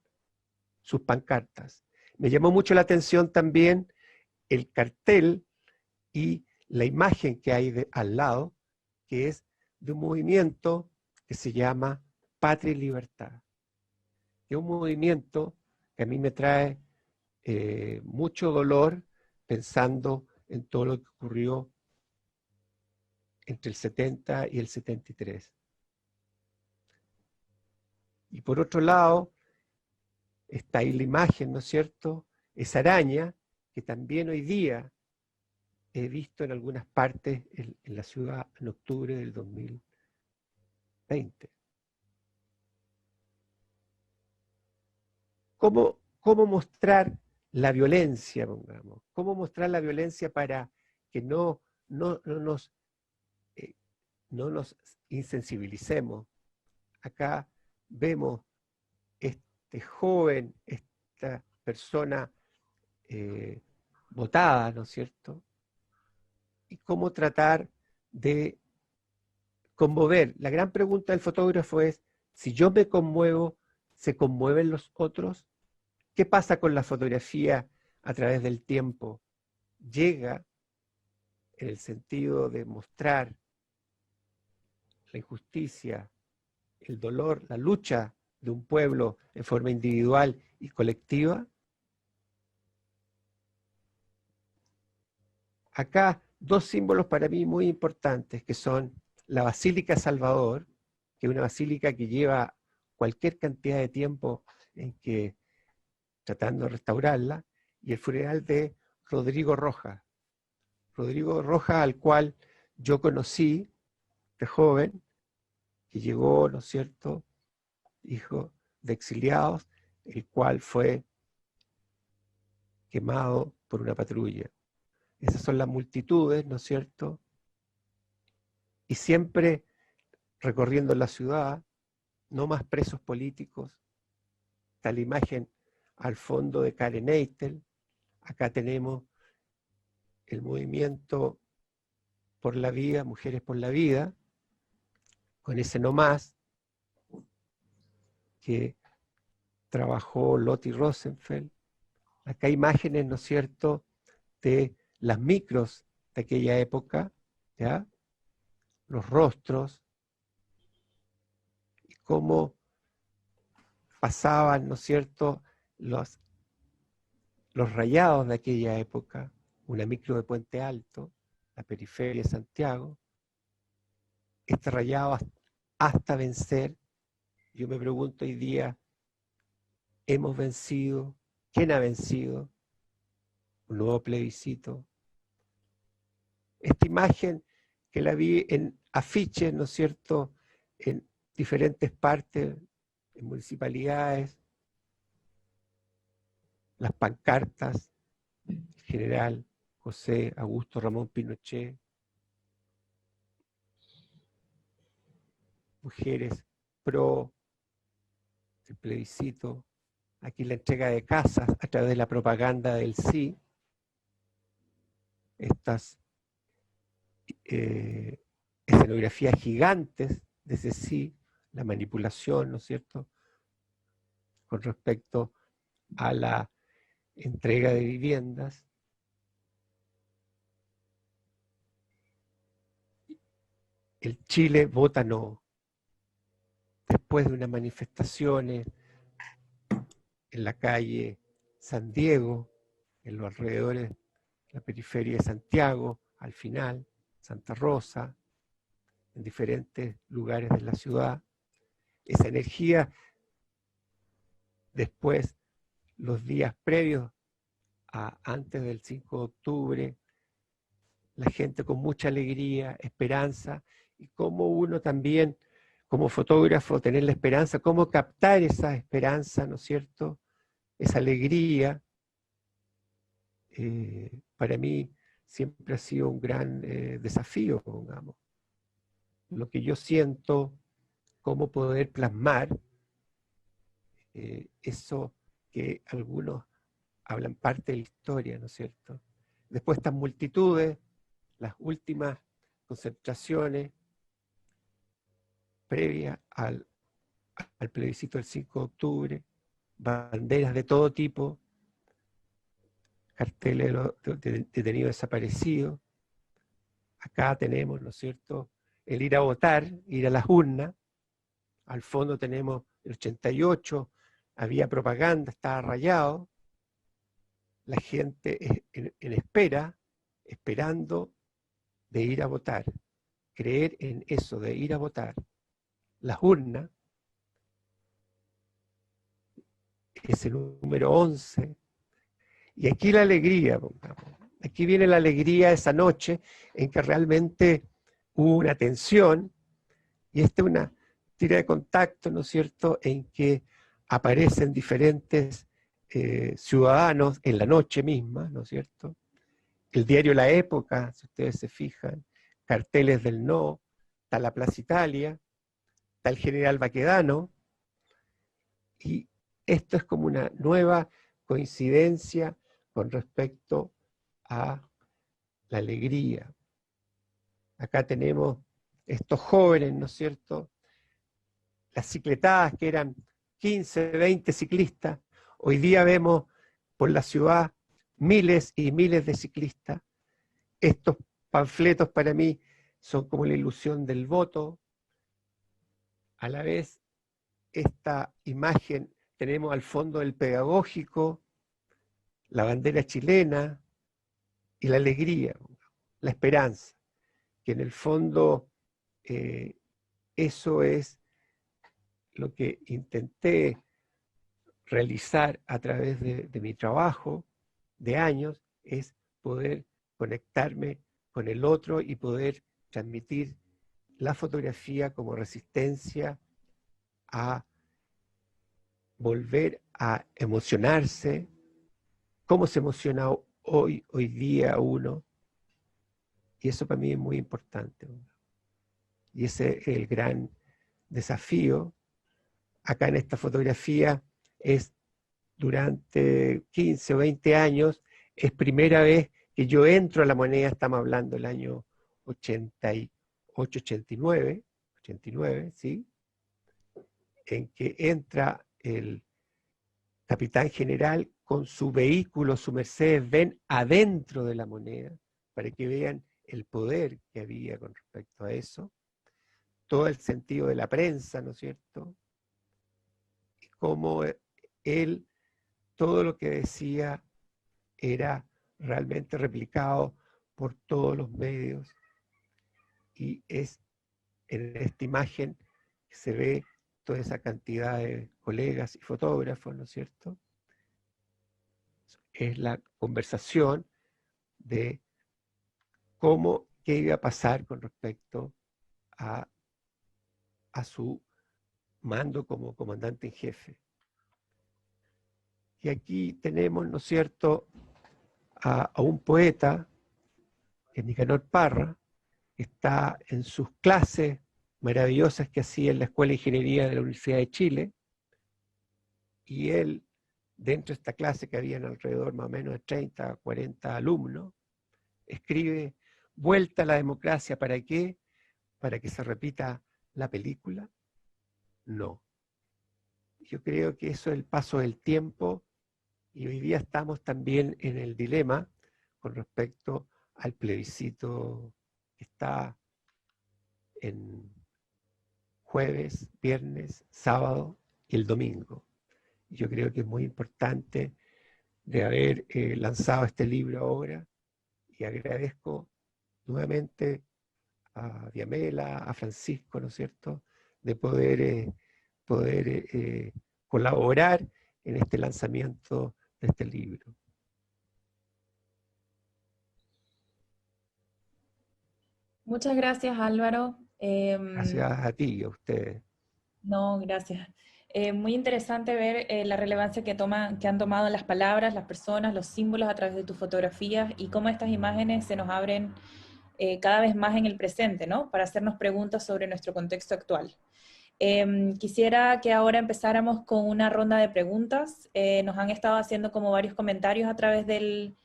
sus pancartas. Me llamó mucho la atención también el cartel y la imagen que hay al lado, que es de un movimiento que se llama Patria y Libertad. Es un movimiento que a mí me trae mucho dolor pensando en todo lo que ocurrió entre el 70 y el 73. Y por otro lado, está ahí la imagen, ¿no es cierto? Esa araña que también hoy día he visto en algunas partes en la ciudad en octubre del 2020. ¿Cómo mostrar la violencia, pongamos? ¿Cómo mostrar la violencia para que no nos insensibilicemos? Acá vemos este joven, esta persona botada, ¿no es cierto? Y cómo tratar de conmover. La gran pregunta del fotógrafo es, si yo me conmuevo, ¿se conmueven los otros? ¿Qué pasa con la fotografía a través del tiempo? Llega en el sentido de mostrar la injusticia, el dolor, la lucha de un pueblo en forma individual y colectiva. Acá dos símbolos para mí muy importantes, que son la Basílica Salvador, que es una basílica que lleva cualquier cantidad de tiempo en que tratando de restaurarla, y el funeral de Rodrigo Rojas. Rodrigo Rojas, al cual yo conocí de joven, que llegó, ¿no es cierto?, hijo de exiliados, el cual fue quemado por una patrulla. Esas son las multitudes, ¿no es cierto? Y siempre recorriendo la ciudad, no más presos políticos. Está la imagen al fondo de Karen Eitel. Acá tenemos el movimiento por la vida, Mujeres por la Vida, con ese no más que trabajó Lotti Rosenfeld. Acá hay imágenes, ¿no es cierto?, de las micros de aquella época, ¿ya? Los rostros, y cómo pasaban, ¿no es cierto?, los rayados de aquella época, una micro de Puente Alto, la periferia de Santiago, este rayado hasta vencer. Yo me pregunto hoy día, ¿hemos vencido? ¿Quién ha vencido? Un nuevo plebiscito. Esta imagen que la vi en afiches, ¿no es cierto?, en diferentes partes, en municipalidades, las pancartas, el general José Augusto Ramón Pinochet, mujeres pro el plebiscito, aquí la entrega de casas a través de la propaganda del sí, estas escenografías gigantes de ese sí, la manipulación, ¿no es cierto?, con respecto a la entrega de viviendas. El Chile vota no. Después de unas manifestaciones en la calle San Diego, en los alrededores de la periferia de Santiago, al final, Santa Rosa, en diferentes lugares de la ciudad, esa energía, después, los días previos a antes del 5 de octubre, la gente con mucha alegría, esperanza, y cómo uno también, como fotógrafo, tener la esperanza, cómo captar esa esperanza, ¿no es cierto?, esa alegría, para mí siempre ha sido un gran desafío, pongamos. Lo que yo siento, cómo poder plasmar eso que algunos hablan parte de la historia, ¿no es cierto? Después estas multitudes, las últimas concentraciones previas al plebiscito del 5 de octubre, banderas de todo tipo, carteles de detenidos desaparecidos. Acá tenemos, ¿no es cierto?, el ir a votar, ir a las urnas. Al fondo tenemos el 88, había propaganda, estaba rayado. La gente en espera, esperando de ir a votar. Creer en eso, de ir a votar. Las urnas, ese número 11. Y aquí la alegría, pongamos. Aquí viene la alegría esa noche en que realmente hubo una tensión, y esta es una tira de contacto, ¿no es cierto?, en que aparecen diferentes ciudadanos en la noche misma, ¿no es cierto? El diario La Época, si ustedes se fijan, carteles del no, está la Plaza Italia, está el general Baquedano, y esto es como una nueva coincidencia con respecto a la alegría. Acá tenemos estos jóvenes, ¿no es cierto?, las cicletadas que eran 15, 20 ciclistas, hoy día vemos por la ciudad miles y miles de ciclistas. Estos panfletos para mí son como la ilusión del voto. A la vez, esta imagen tenemos al fondo el pedagógico, la bandera chilena y la alegría, la esperanza, que en el fondo eso es lo que intenté realizar a través de mi trabajo de años, es poder conectarme con el otro y poder transmitir la fotografía como resistencia a volver a emocionarse, cómo se emociona hoy día uno, y eso para mí es muy importante. Y ese es el gran desafío. Acá en esta fotografía es durante 15 o 20 años, es primera vez que yo entro a La Moneda, estamos hablando del año 88, 89, ¿sí?, en que entra el capitán general con su vehículo, su Mercedes-Benz, adentro de La Moneda, para que vean el poder que había con respecto a eso, todo el sentido de la prensa, ¿no es cierto?, y cómo él, todo lo que decía era realmente replicado por todos los medios, y es en esta imagen que se ve toda esa cantidad de colegas y fotógrafos, ¿no es cierto? Es la conversación de qué iba a pasar con respecto a su mando como comandante en jefe. Y aquí tenemos, ¿no es cierto?, a un poeta, Nicanor Parra, que está en sus clases maravillosas que hacía en la Escuela de Ingeniería de la Universidad de Chile, y él, dentro de esta clase que habían alrededor más o menos de 30, 40 alumnos, escribe: vuelta a la democracia, ¿para qué? ¿Para que se repita la película? No. Yo creo que eso es el paso del tiempo, y hoy día estamos también en el dilema con respecto al plebiscito que está en jueves, viernes, sábado y el domingo. Yo creo que es muy importante de haber lanzado este libro ahora, y agradezco nuevamente a Diamela, a Francisco, ¿no es cierto?, de poder colaborar en este lanzamiento de este libro. Muchas gracias, Álvaro. Gracias a ti y a ustedes. No, gracias. Muy interesante ver la relevancia que han tomado las palabras, las personas, los símbolos a través de tus fotografías, y cómo estas imágenes se nos abren cada vez más en el presente, ¿no? Para hacernos preguntas sobre nuestro contexto actual. Quisiera que ahora empezáramos con una ronda de preguntas. Nos han estado haciendo como varios comentarios a través del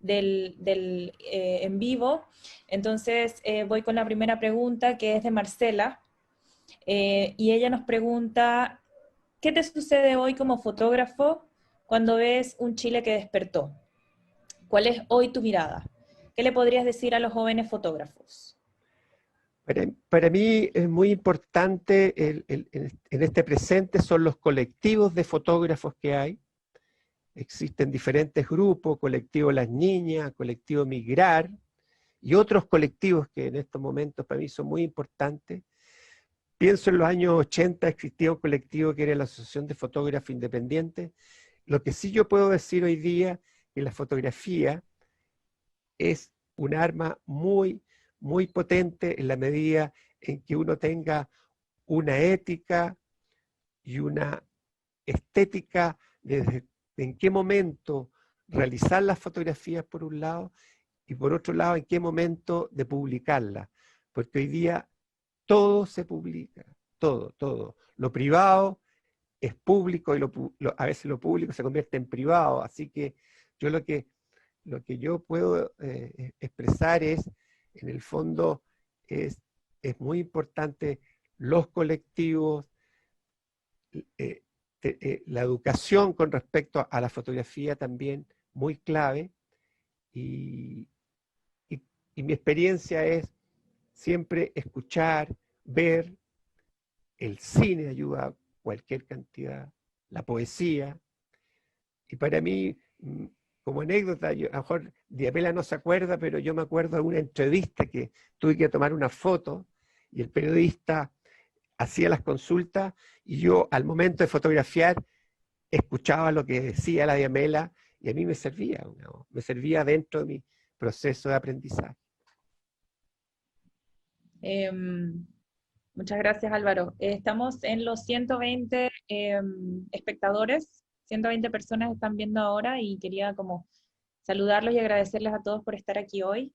en vivo. Entonces voy con la primera pregunta, que es de Marcela. Y ella nos pregunta: ¿qué te sucede hoy como fotógrafo cuando ves un Chile que despertó? ¿Cuál es hoy tu mirada? ¿Qué le podrías decir a los jóvenes fotógrafos? Para mí es muy importante en este presente son los colectivos de fotógrafos que hay. Existen diferentes grupos: colectivo Las Niñas, colectivo Migrar y otros colectivos que en estos momentos para mí son muy importantes. Pienso en los años 80 existía un colectivo que era la Asociación de Fotógrafos Independientes. Lo que sí yo puedo decir hoy día es que la fotografía es un arma muy, muy potente en la medida en que uno tenga una ética y una estética desde en qué momento realizar las fotografías por un lado, y por otro lado en qué momento de publicarlas, porque hoy día todo se publica, todo. Lo privado es público y a veces lo público se convierte en privado, así que yo lo que yo puedo expresar es, en el fondo, es muy importante los colectivos, la educación con respecto a la fotografía también, muy clave, y mi experiencia es siempre escuchar, ver. El cine ayuda a cualquier cantidad, la poesía, y para mí, como anécdota, a lo mejor Diamela no se acuerda, pero yo me acuerdo de una entrevista que tuve que tomar una foto, y el periodista hacía las consultas, y yo al momento de fotografiar escuchaba lo que decía la Diamela, y a mí me servía, ¿no? Me servía dentro de mi proceso de aprendizaje. Muchas gracias, Álvaro. Estamos en los 120 espectadores, 120 personas están viendo ahora, y quería como saludarlos y agradecerles a todos por estar aquí hoy.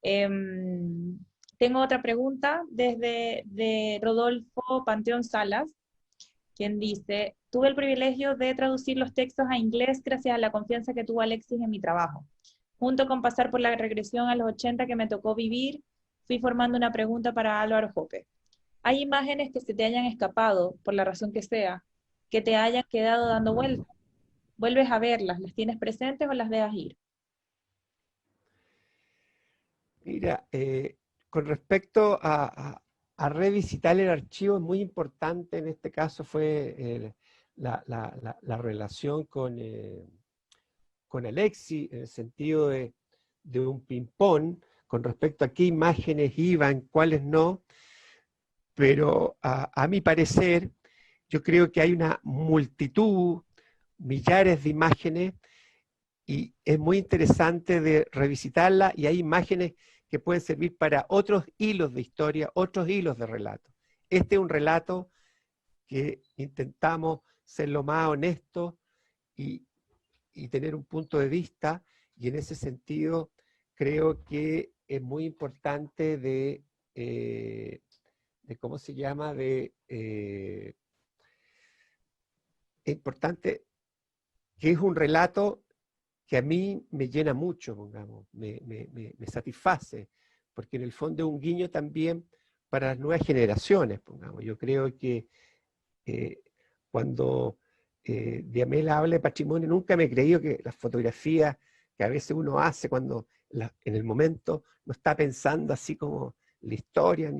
Tengo otra pregunta de Rodolfo Panteón Salas, quien dice: tuve el privilegio de traducir los textos a inglés gracias a la confianza que tuvo Alexis en mi trabajo. Junto con pasar por la regresión a los 80 que me tocó vivir, fui formando una pregunta para Álvaro Jope. ¿Hay imágenes que se te hayan escapado, por la razón que sea, que te hayan quedado dando vueltas? ¿Vuelves a verlas? ¿Las tienes presentes o las dejas ir? Mira, con respecto a revisitar el archivo, es muy importante en este caso fue la relación con Alexis, en el sentido de un ping-pong, con respecto a qué imágenes iban, cuáles no, pero a mi parecer, yo creo que hay una multitud, millares de imágenes, y es muy interesante de revisitarla, y hay imágenes que pueden servir para otros hilos de historia, otros hilos de relato. Este es un relato que intentamos ser lo más honestos y tener un punto de vista, y en ese sentido creo que es muy importante de ¿cómo se llama? Es importante que es un relato que a mí me llena mucho, pongamos, me satisface, porque en el fondo es un guiño también para las nuevas generaciones, pongamos. Yo creo que cuando Diamela habla de patrimonio, nunca me he creído que las fotografías que a veces uno hace cuando en el momento no está pensando así como la historia,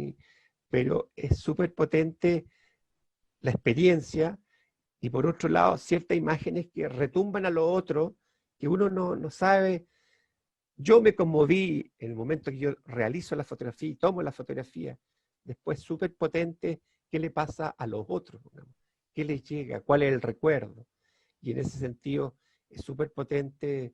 pero es súper potente la experiencia, y por otro lado ciertas imágenes que retumban a lo otro, que uno no sabe. Yo me conmoví en el momento que yo realizo la fotografía y tomo la fotografía, después súper potente qué le pasa a los otros, digamos, qué les llega, cuál es el recuerdo. Y en ese sentido es súper potente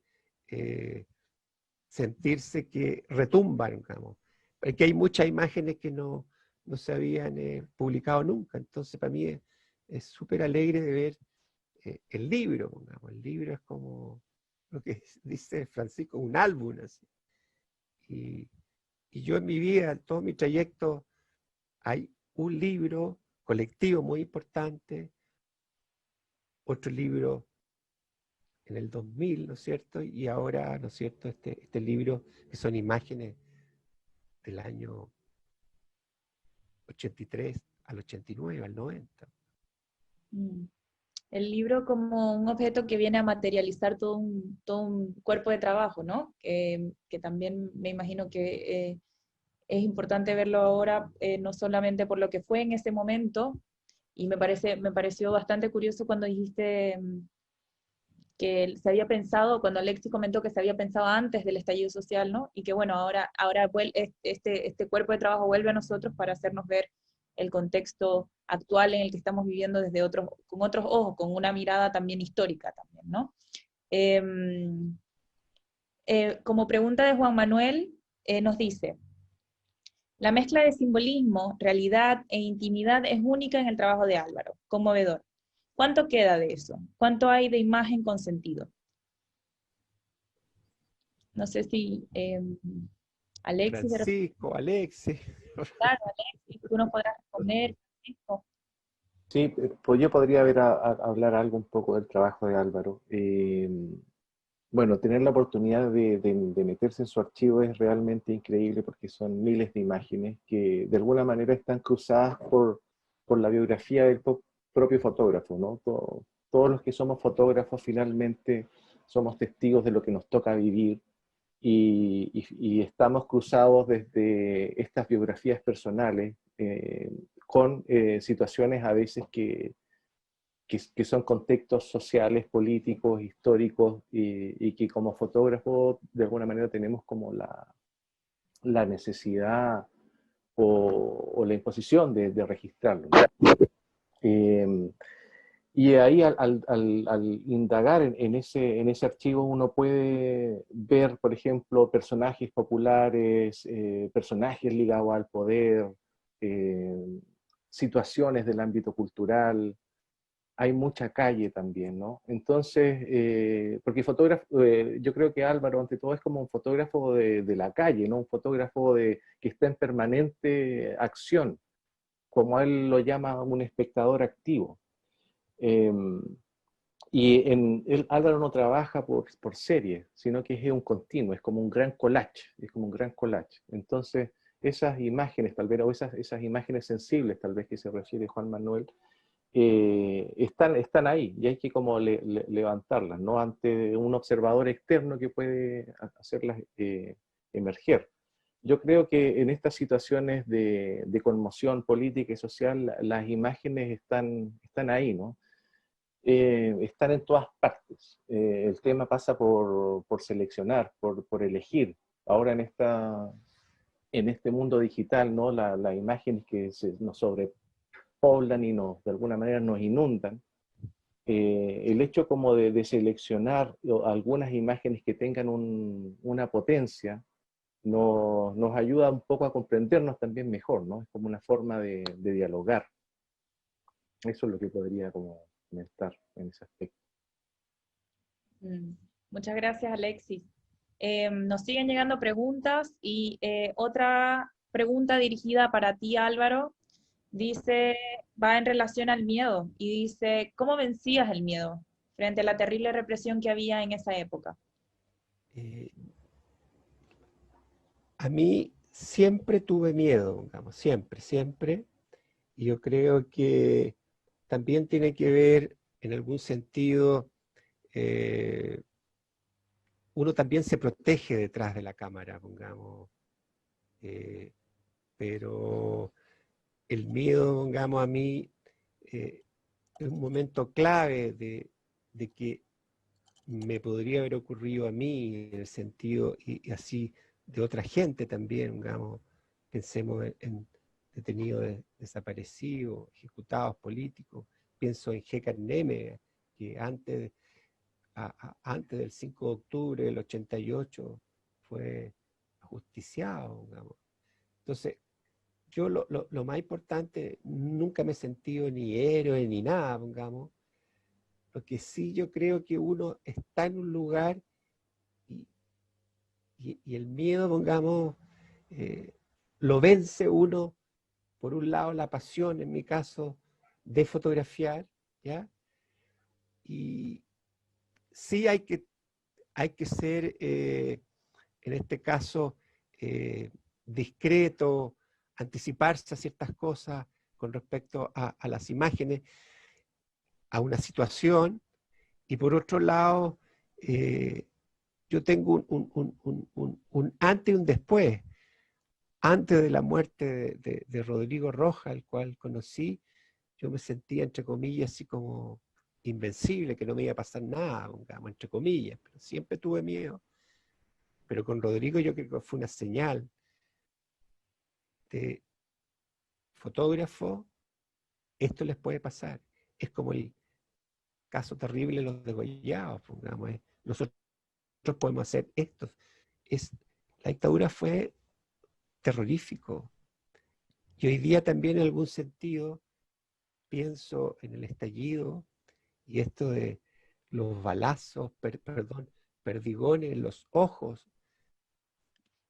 sentirse que retumban, digamos, porque hay muchas imágenes que no se habían publicado nunca. Entonces para mí es súper alegre de ver el libro, digamos. El libro es como lo que dice Francisco, un álbum así. Y yo en mi vida, en todo mi trayecto, hay un libro colectivo muy importante, otro libro en el 2000, ¿no es cierto? Y ahora, ¿no es cierto?, este libro que son imágenes del año 83 al 89, al 90. Mm. El libro como un objeto que viene a materializar todo un cuerpo de trabajo, ¿no? Que también me imagino que es importante verlo ahora, no solamente por lo que fue en ese momento, y me pareció bastante curioso cuando dijiste que se había pensado, cuando Alexis comentó que se había pensado antes del estallido social, ¿no? Y que bueno, ahora este cuerpo de trabajo vuelve a nosotros para hacernos ver el contexto actual en el que estamos viviendo con otros ojos, con una mirada también histórica también, ¿no? Como pregunta de Juan Manuel, nos dice, la mezcla de simbolismo, realidad e intimidad es única en el trabajo de Álvaro, conmovedor. ¿Cuánto queda de eso? ¿Cuánto hay de imagen con sentido? No sé si Alexis, Francisco, Alexis. claro, Alexis, tú nos podrás responder. Francisco. Sí, pues yo podría hablar algo un poco del trabajo de Álvaro. Bueno, tener la oportunidad de meterse en su archivo es realmente increíble porque son miles de imágenes que de alguna manera están cruzadas por la biografía del propio fotógrafo, ¿no? Todos los que somos fotógrafos finalmente somos testigos de lo que nos toca vivir y estamos cruzados desde estas biografías personales con situaciones a veces que son contextos sociales, políticos, históricos, y que como fotógrafos de alguna manera tenemos como la necesidad o la imposición de registrarlo, ¿no? Y ahí al indagar en ese archivo uno puede ver, por ejemplo, personajes populares, personajes ligados al poder, situaciones del ámbito cultural. Hay mucha calle también, ¿no? Entonces, porque fotógrafo, yo creo que Álvaro ante todo es como un fotógrafo de la calle, ¿no? Un fotógrafo que está en permanente acción, como él lo llama, un espectador activo. Eh, Álvaro no trabaja por serie, sino que es un continuo, es como un gran collage, es como un gran collage. Entonces, esas imágenes, tal vez, o esas imágenes sensibles, tal vez que se refiere Juan Manuel, están ahí y hay que como levantarlas, ¿no? Ante un observador externo que puede hacerlas emerger. Yo creo que en estas situaciones de conmoción política y social, las imágenes están ahí, ¿no? Están en todas partes. El tema pasa por seleccionar, por elegir. Ahora en este mundo digital, ¿no? Las imágenes que nos sobrepoblan y de alguna manera nos inundan. El hecho como de seleccionar algunas imágenes que tengan una potencia nos ayuda un poco a comprendernos también mejor, ¿no? Es como una forma de dialogar. Eso es lo que podría como comentar en ese aspecto. Muchas gracias, Alexis. Nos siguen llegando preguntas y otra pregunta dirigida para ti, Álvaro. Dice, va en relación al miedo, y dice, ¿cómo vencías el miedo frente a la terrible represión que había en esa época? Eh, a mí siempre tuve miedo, digamos, siempre, siempre. Y yo creo que también tiene que ver, en algún sentido, eh, uno también se protege detrás de la cámara, pongamos, eh, pero el miedo, pongamos, a mí es un momento clave de que me podría haber ocurrido a mí, en el sentido, y así de otra gente también, digamos, pensemos en detenidos desaparecidos, ejecutados políticos, pienso en G. Carneme, que antes del 5 de octubre del 88 fue ajusticiado, digamos. Entonces, yo lo más importante, nunca me he sentido ni héroe ni nada, pongamos. Lo que sí yo creo que uno está en un lugar y, y el miedo, pongamos, lo vence uno, por un lado la pasión, en mi caso, de fotografiar, ¿ya? Y sí hay que ser, en este caso, discreto, anticiparse a ciertas cosas con respecto a las imágenes, a una situación, y por otro lado, yo tengo un antes y un después. Antes de la muerte de Rodrigo Rojas, el cual conocí, yo me sentía, entre comillas, así como invencible, que no me iba a pasar nada, digamos, entre comillas, pero siempre tuve miedo. Pero con Rodrigo yo creo que fue una señal de fotógrafo, esto les puede pasar. Es como el caso terrible de los degollados, pongamos, nosotros podemos hacer esto. La dictadura fue terrorífico. Y hoy día también, en algún sentido, pienso en el estallido y esto de los balazos, perdigones en los ojos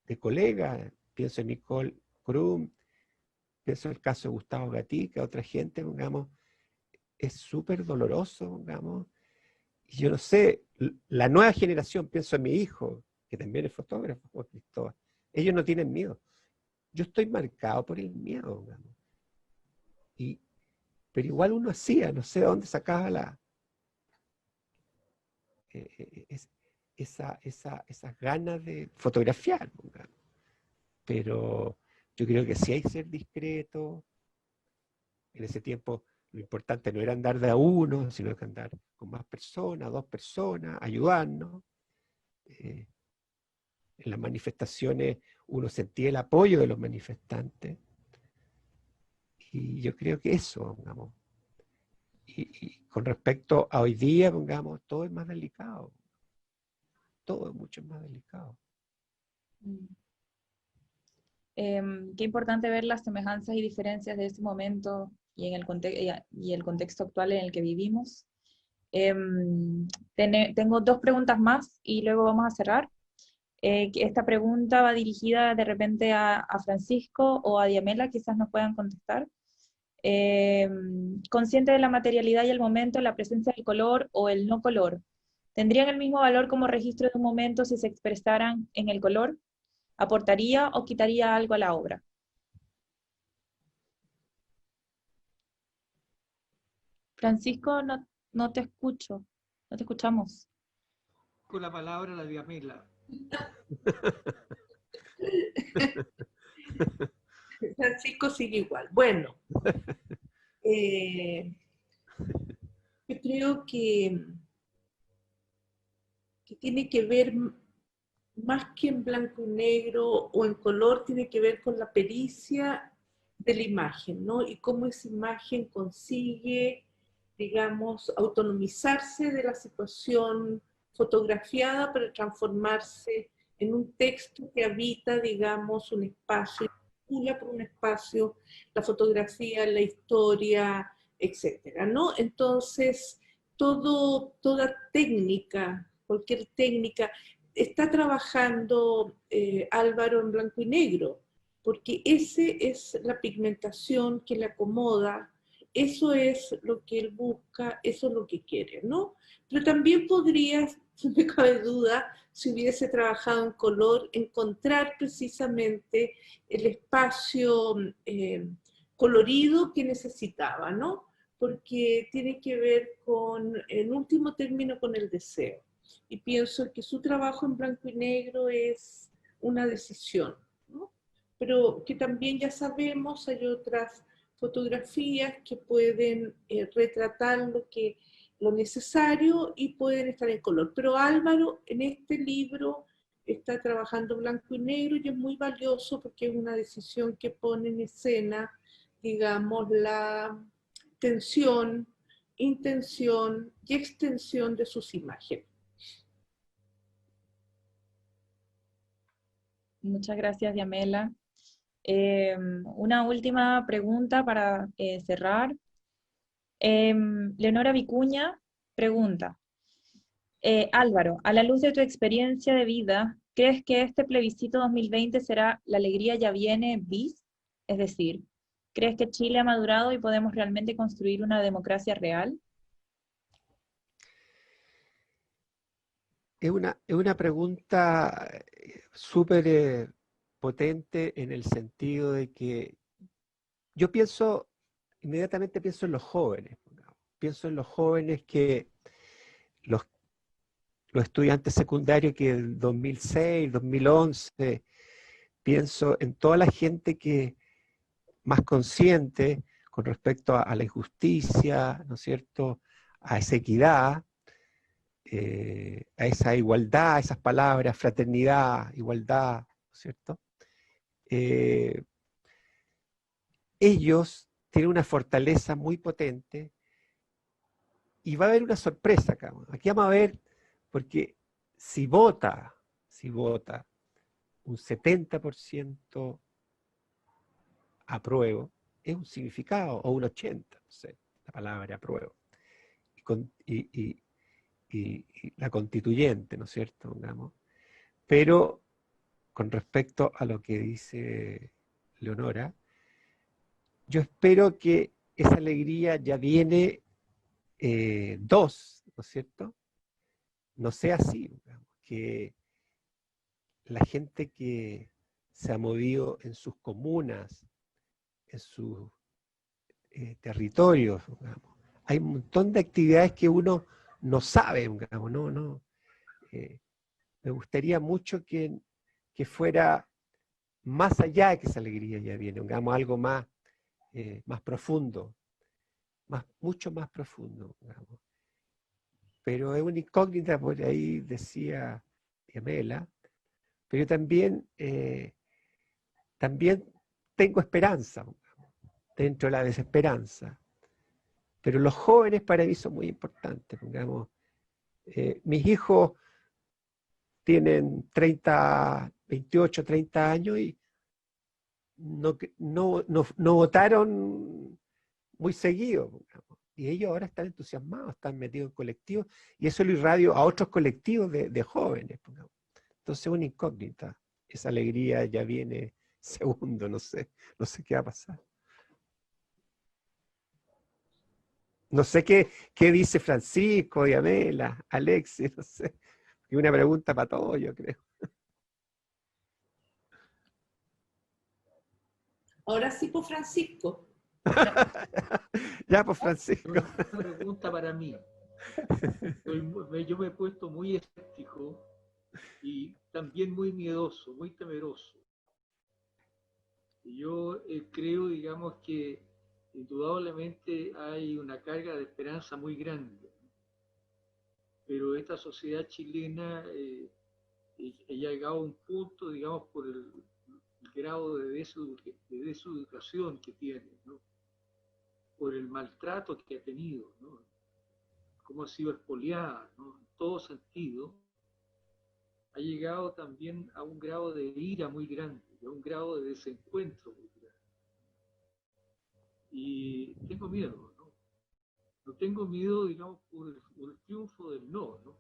de colegas. Pienso en Nicole Krum, pienso en el caso de Gustavo Gatica, otra gente, digamos, es súper doloroso, digamos. Y yo no sé, la nueva generación, pienso en mi hijo, que también es fotógrafo, Juan Cristóbal, ellos no tienen miedo. Yo estoy marcado por el miedo, digamos. Pero igual uno hacía, no sé de dónde sacaba esas ganas de fotografiar, digamos. Pero yo creo que sí hay que ser discreto. En ese tiempo lo importante no era andar de a uno, sino que andar con más personas, 2 personas, ayudarnos. En las manifestaciones uno sentía el apoyo de los manifestantes. Y yo creo que eso, digamos. Y con respecto a hoy día, pongamos, todo es más delicado. Todo es mucho más delicado. Qué importante ver las semejanzas y diferencias de ese momento y, y el contexto actual en el que vivimos. Tengo 2 preguntas más y luego vamos a cerrar. Esta pregunta va dirigida de repente a Francisco o a Diamela, quizás nos puedan contestar. Consciente de la materialidad y el momento, la presencia del color o el no color, ¿tendrían el mismo valor como registro de un momento si se expresaran en el color? ¿Aportaría o quitaría algo a la obra? Francisco, no te escucho, no te escuchamos. Con la palabra la Diamela. Francisco sigue igual. Bueno, yo creo que tiene que ver más que en blanco y negro o en color, tiene que ver con la pericia de la imagen, ¿no? Y cómo esa imagen consigue, digamos, autonomizarse de la situación fotografiada para transformarse en un texto que habita, digamos, un espacio, circula por un espacio, la fotografía, la historia, etcétera, ¿no? Entonces, toda técnica, cualquier técnica, está trabajando Álvaro en blanco y negro, porque ese es la pigmentación que le acomoda, eso es lo que él busca, eso es lo que quiere, ¿no? Pero también podrías, no me cabe duda, si hubiese trabajado en color, encontrar precisamente el espacio colorido que necesitaba, ¿no? Porque tiene que ver con, en último término, con el deseo. Y pienso que su trabajo en blanco y negro es una decisión, ¿no? Pero que también ya sabemos, hay otras fotografías que pueden retratar lo necesario y pueden estar en color. Pero Álvaro en este libro está trabajando blanco y negro y es muy valioso porque es una decisión que pone en escena, digamos, la tensión, intención y extensión de sus imágenes. Muchas gracias, Yamela. Una última pregunta para cerrar. Leonora Vicuña pregunta, Álvaro, a la luz de tu experiencia de vida, ¿crees que este plebiscito 2020 será la alegría ya viene bis? Es decir, ¿crees que Chile ha madurado y podemos realmente construir una democracia real? Es una pregunta súper potente en el sentido de que yo inmediatamente pienso en los jóvenes. Pienso en los jóvenes los, los estudiantes secundarios que el 2006, 2011, pienso en toda la gente que más consciente con respecto a la injusticia, ¿no es cierto?, a esa equidad, a esa igualdad, a esas palabras, fraternidad, igualdad, ¿no es cierto? Ellos tienen una fortaleza muy potente y va a haber una sorpresa acá. Aquí vamos a ver, porque si vota un 70% apruebo, es un significado, o un 80%, no sé, la palabra apruebo. Y la constituyente, ¿no es cierto? Digamos. Pero con respecto a lo que dice Leonora, yo espero que esa alegría ya viene dos, ¿no es cierto? No sea así, digamos, que la gente que se ha movido en sus comunas, en sus territorios, digamos, hay un montón de actividades que uno no sabe, digamos, no. Me gustaría mucho que fuera más allá de que esa alegría ya viene, digamos, algo más profundo, mucho más profundo, digamos. Pero es una incógnita, por ahí decía Yamela, pero yo también tengo esperanza, dentro de la desesperanza. Pero los jóvenes para mí son muy importantes, digamos. Mis hijos tienen 28, 30 años y no votaron muy seguido, digamos. Y ellos ahora están entusiasmados, están metidos en colectivos, y eso lo irradio a otros colectivos de jóvenes, digamos. Entonces es una incógnita. Esa alegría ya viene segundo, no sé qué va a pasar. No sé qué dice Francisco, Diamela, Alexis, no sé. Es una pregunta para todos, yo creo. Ahora sí, por Francisco. Ya, pues Francisco. Una pregunta para mí. Yo me he puesto muy escéptico y también muy miedoso, muy temeroso. Y yo creo, digamos, que indudablemente hay una carga de esperanza muy grande, pero esta sociedad chilena ha llegado a un punto, digamos, por el grado de deseducación que tiene, ¿no?, por el maltrato que ha tenido, ¿no?, cómo ha sido expoliada, ¿no?, en todo sentido, ha llegado también a un grado de ira muy grande, a un grado de desencuentro muy grande. Y tengo miedo, ¿no? No tengo miedo, digamos, por el triunfo del no, ¿no?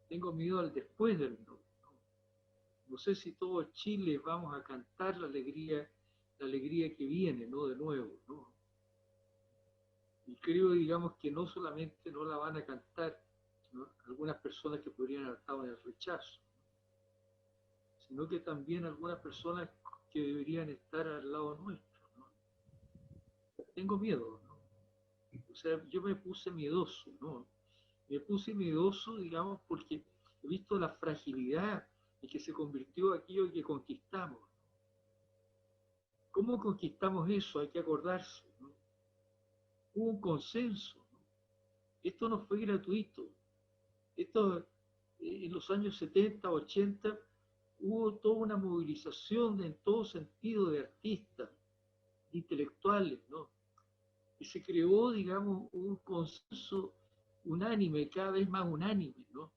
Tengo miedo al después del no, ¿no? no sé si todo Chile vamos a cantar la alegría que viene, ¿no? De nuevo, ¿no? Y creo, digamos, que no solamente no la van a cantar, ¿no?, algunas personas que podrían haber estado en el rechazo, sino que también algunas personas que deberían estar al lado nuestro, ¿no? Tengo miedo, ¿no? O sea, yo me puse miedoso, ¿no? Me puse miedoso, digamos, porque he visto la fragilidad en que se convirtió aquello que conquistamos. ¿Cómo conquistamos eso? Hay que acordarse, ¿no? Hubo un consenso, ¿no? Esto no fue gratuito. Esto, en los años 70, 80, hubo toda una movilización en todo sentido de artistas, de intelectuales, ¿no? Y se creó, digamos, un consenso unánime, cada vez más unánime, ¿no?,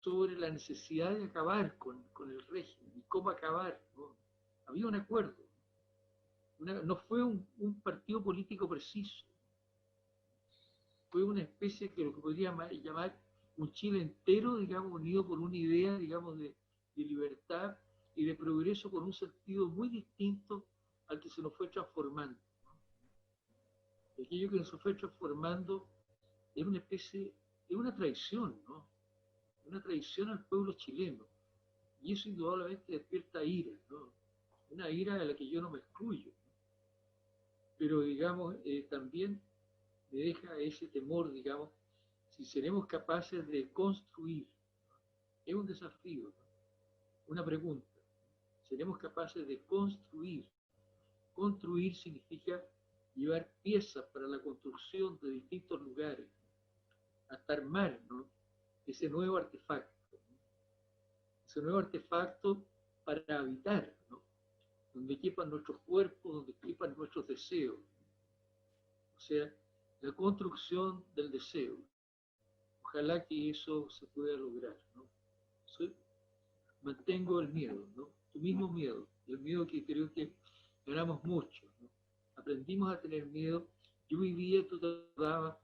sobre la necesidad de acabar con el régimen y cómo acabar, ¿no? Había un acuerdo. No fue un partido político preciso. Fue una especie que lo que podría llamar un Chile entero, digamos, unido por una idea, digamos, de libertad y de progreso con un sentido muy distinto al que se nos fue transformando. Aquello que nos fue transformando es una especie, es una traición, ¿no? Una traición al pueblo chileno. Y eso indudablemente despierta ira, ¿no? Una ira a la que yo no me excluyo. Pero, digamos, también me deja ese temor, digamos, si seremos capaces de construir. Es un desafío, ¿no? Una pregunta. ¿Seremos capaces de construir? Construir significa llevar piezas para la construcción de distintos lugares, hasta armar, ¿no?, ese nuevo artefacto, ¿no?, ese nuevo artefacto para habitar, ¿no?, donde quepan nuestros cuerpos, donde quepan nuestros deseos. O sea, la construcción del deseo. Ojalá que eso se pueda lograr, ¿no? Mantengo el miedo, ¿no?, tu mismo miedo, el miedo que creo que ganamos mucho, ¿no? Aprendimos a tener miedo. Yo vivía, tú te acordabas,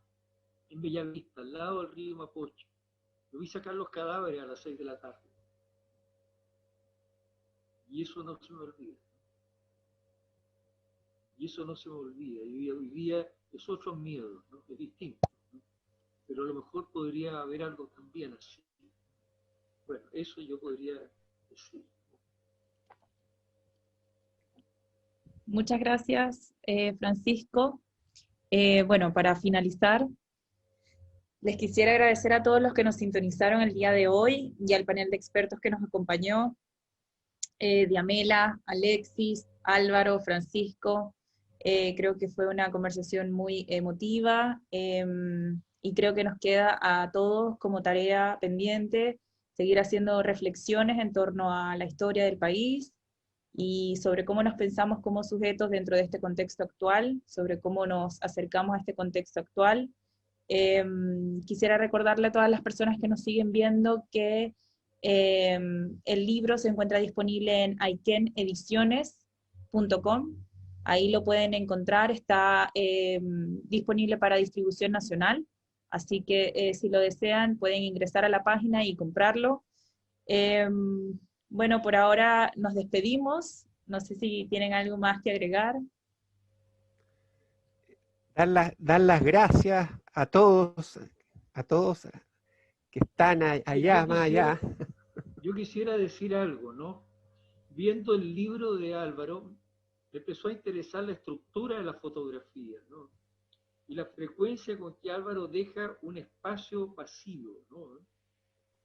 en Bellavista, al lado del río Mapocho. Yo vi sacar los cadáveres a las 6 de la tarde. Y eso no se me olvida. Y eso no se me olvida. Yo vivía es otros miedos, ¿no?, es distinto, ¿no? Pero a lo mejor podría haber algo también así. Bueno, eso yo podría decir. Muchas gracias, Francisco. Bueno, para finalizar, les quisiera agradecer a todos los que nos sintonizaron el día de hoy y al panel de expertos que nos acompañó, Diamela, Alexis, Álvaro, Francisco. Creo que fue una conversación muy emotiva y creo que nos queda a todos como tarea pendiente seguir haciendo reflexiones en torno a la historia del país y sobre cómo nos pensamos como sujetos dentro de este contexto actual, sobre cómo nos acercamos a este contexto actual. Quisiera recordarle a todas las personas que nos siguen viendo que el libro se encuentra disponible en aikenediciones.com. Ahí lo pueden encontrar, está disponible para distribución nacional, así que si lo desean pueden ingresar a la página y comprarlo. Bueno, por ahora nos despedimos, no sé si tienen algo más que agregar. Dar las gracias a todos que están allá, más allá. Yo quisiera decir algo, ¿no? Viendo el libro de Álvaro, me empezó a interesar la estructura de la fotografía, ¿no?, y la frecuencia con que Álvaro deja un espacio vacío, ¿no?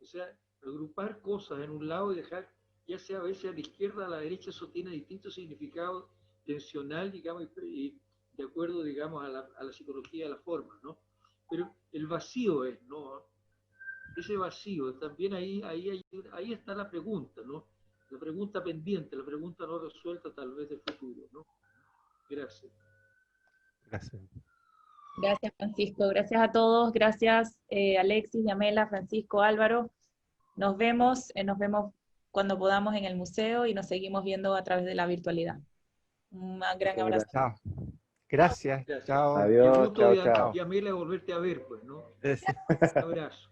O sea, agrupar cosas en un lado y dejar, ya sea a veces a la izquierda, a la derecha, eso tiene distintos significados tensional, digamos, y de acuerdo, digamos, a la psicología de la forma, ¿no? Pero el vacío es, ¿no? Ese vacío, también ahí está la pregunta, ¿no? La pregunta pendiente, la pregunta no resuelta tal vez de futuro, ¿no? Gracias. Gracias. Gracias, Francisco. Gracias a todos. Gracias, Alexis, Yamela, Francisco, Álvaro. Nos vemos cuando podamos en el museo y nos seguimos viendo a través de la virtualidad. Un gran abrazo. Chao. Gracias. Gracias. Chao. Adiós. El gusto Chao. de Yamela volverte a ver, pues, ¿no? Un abrazo.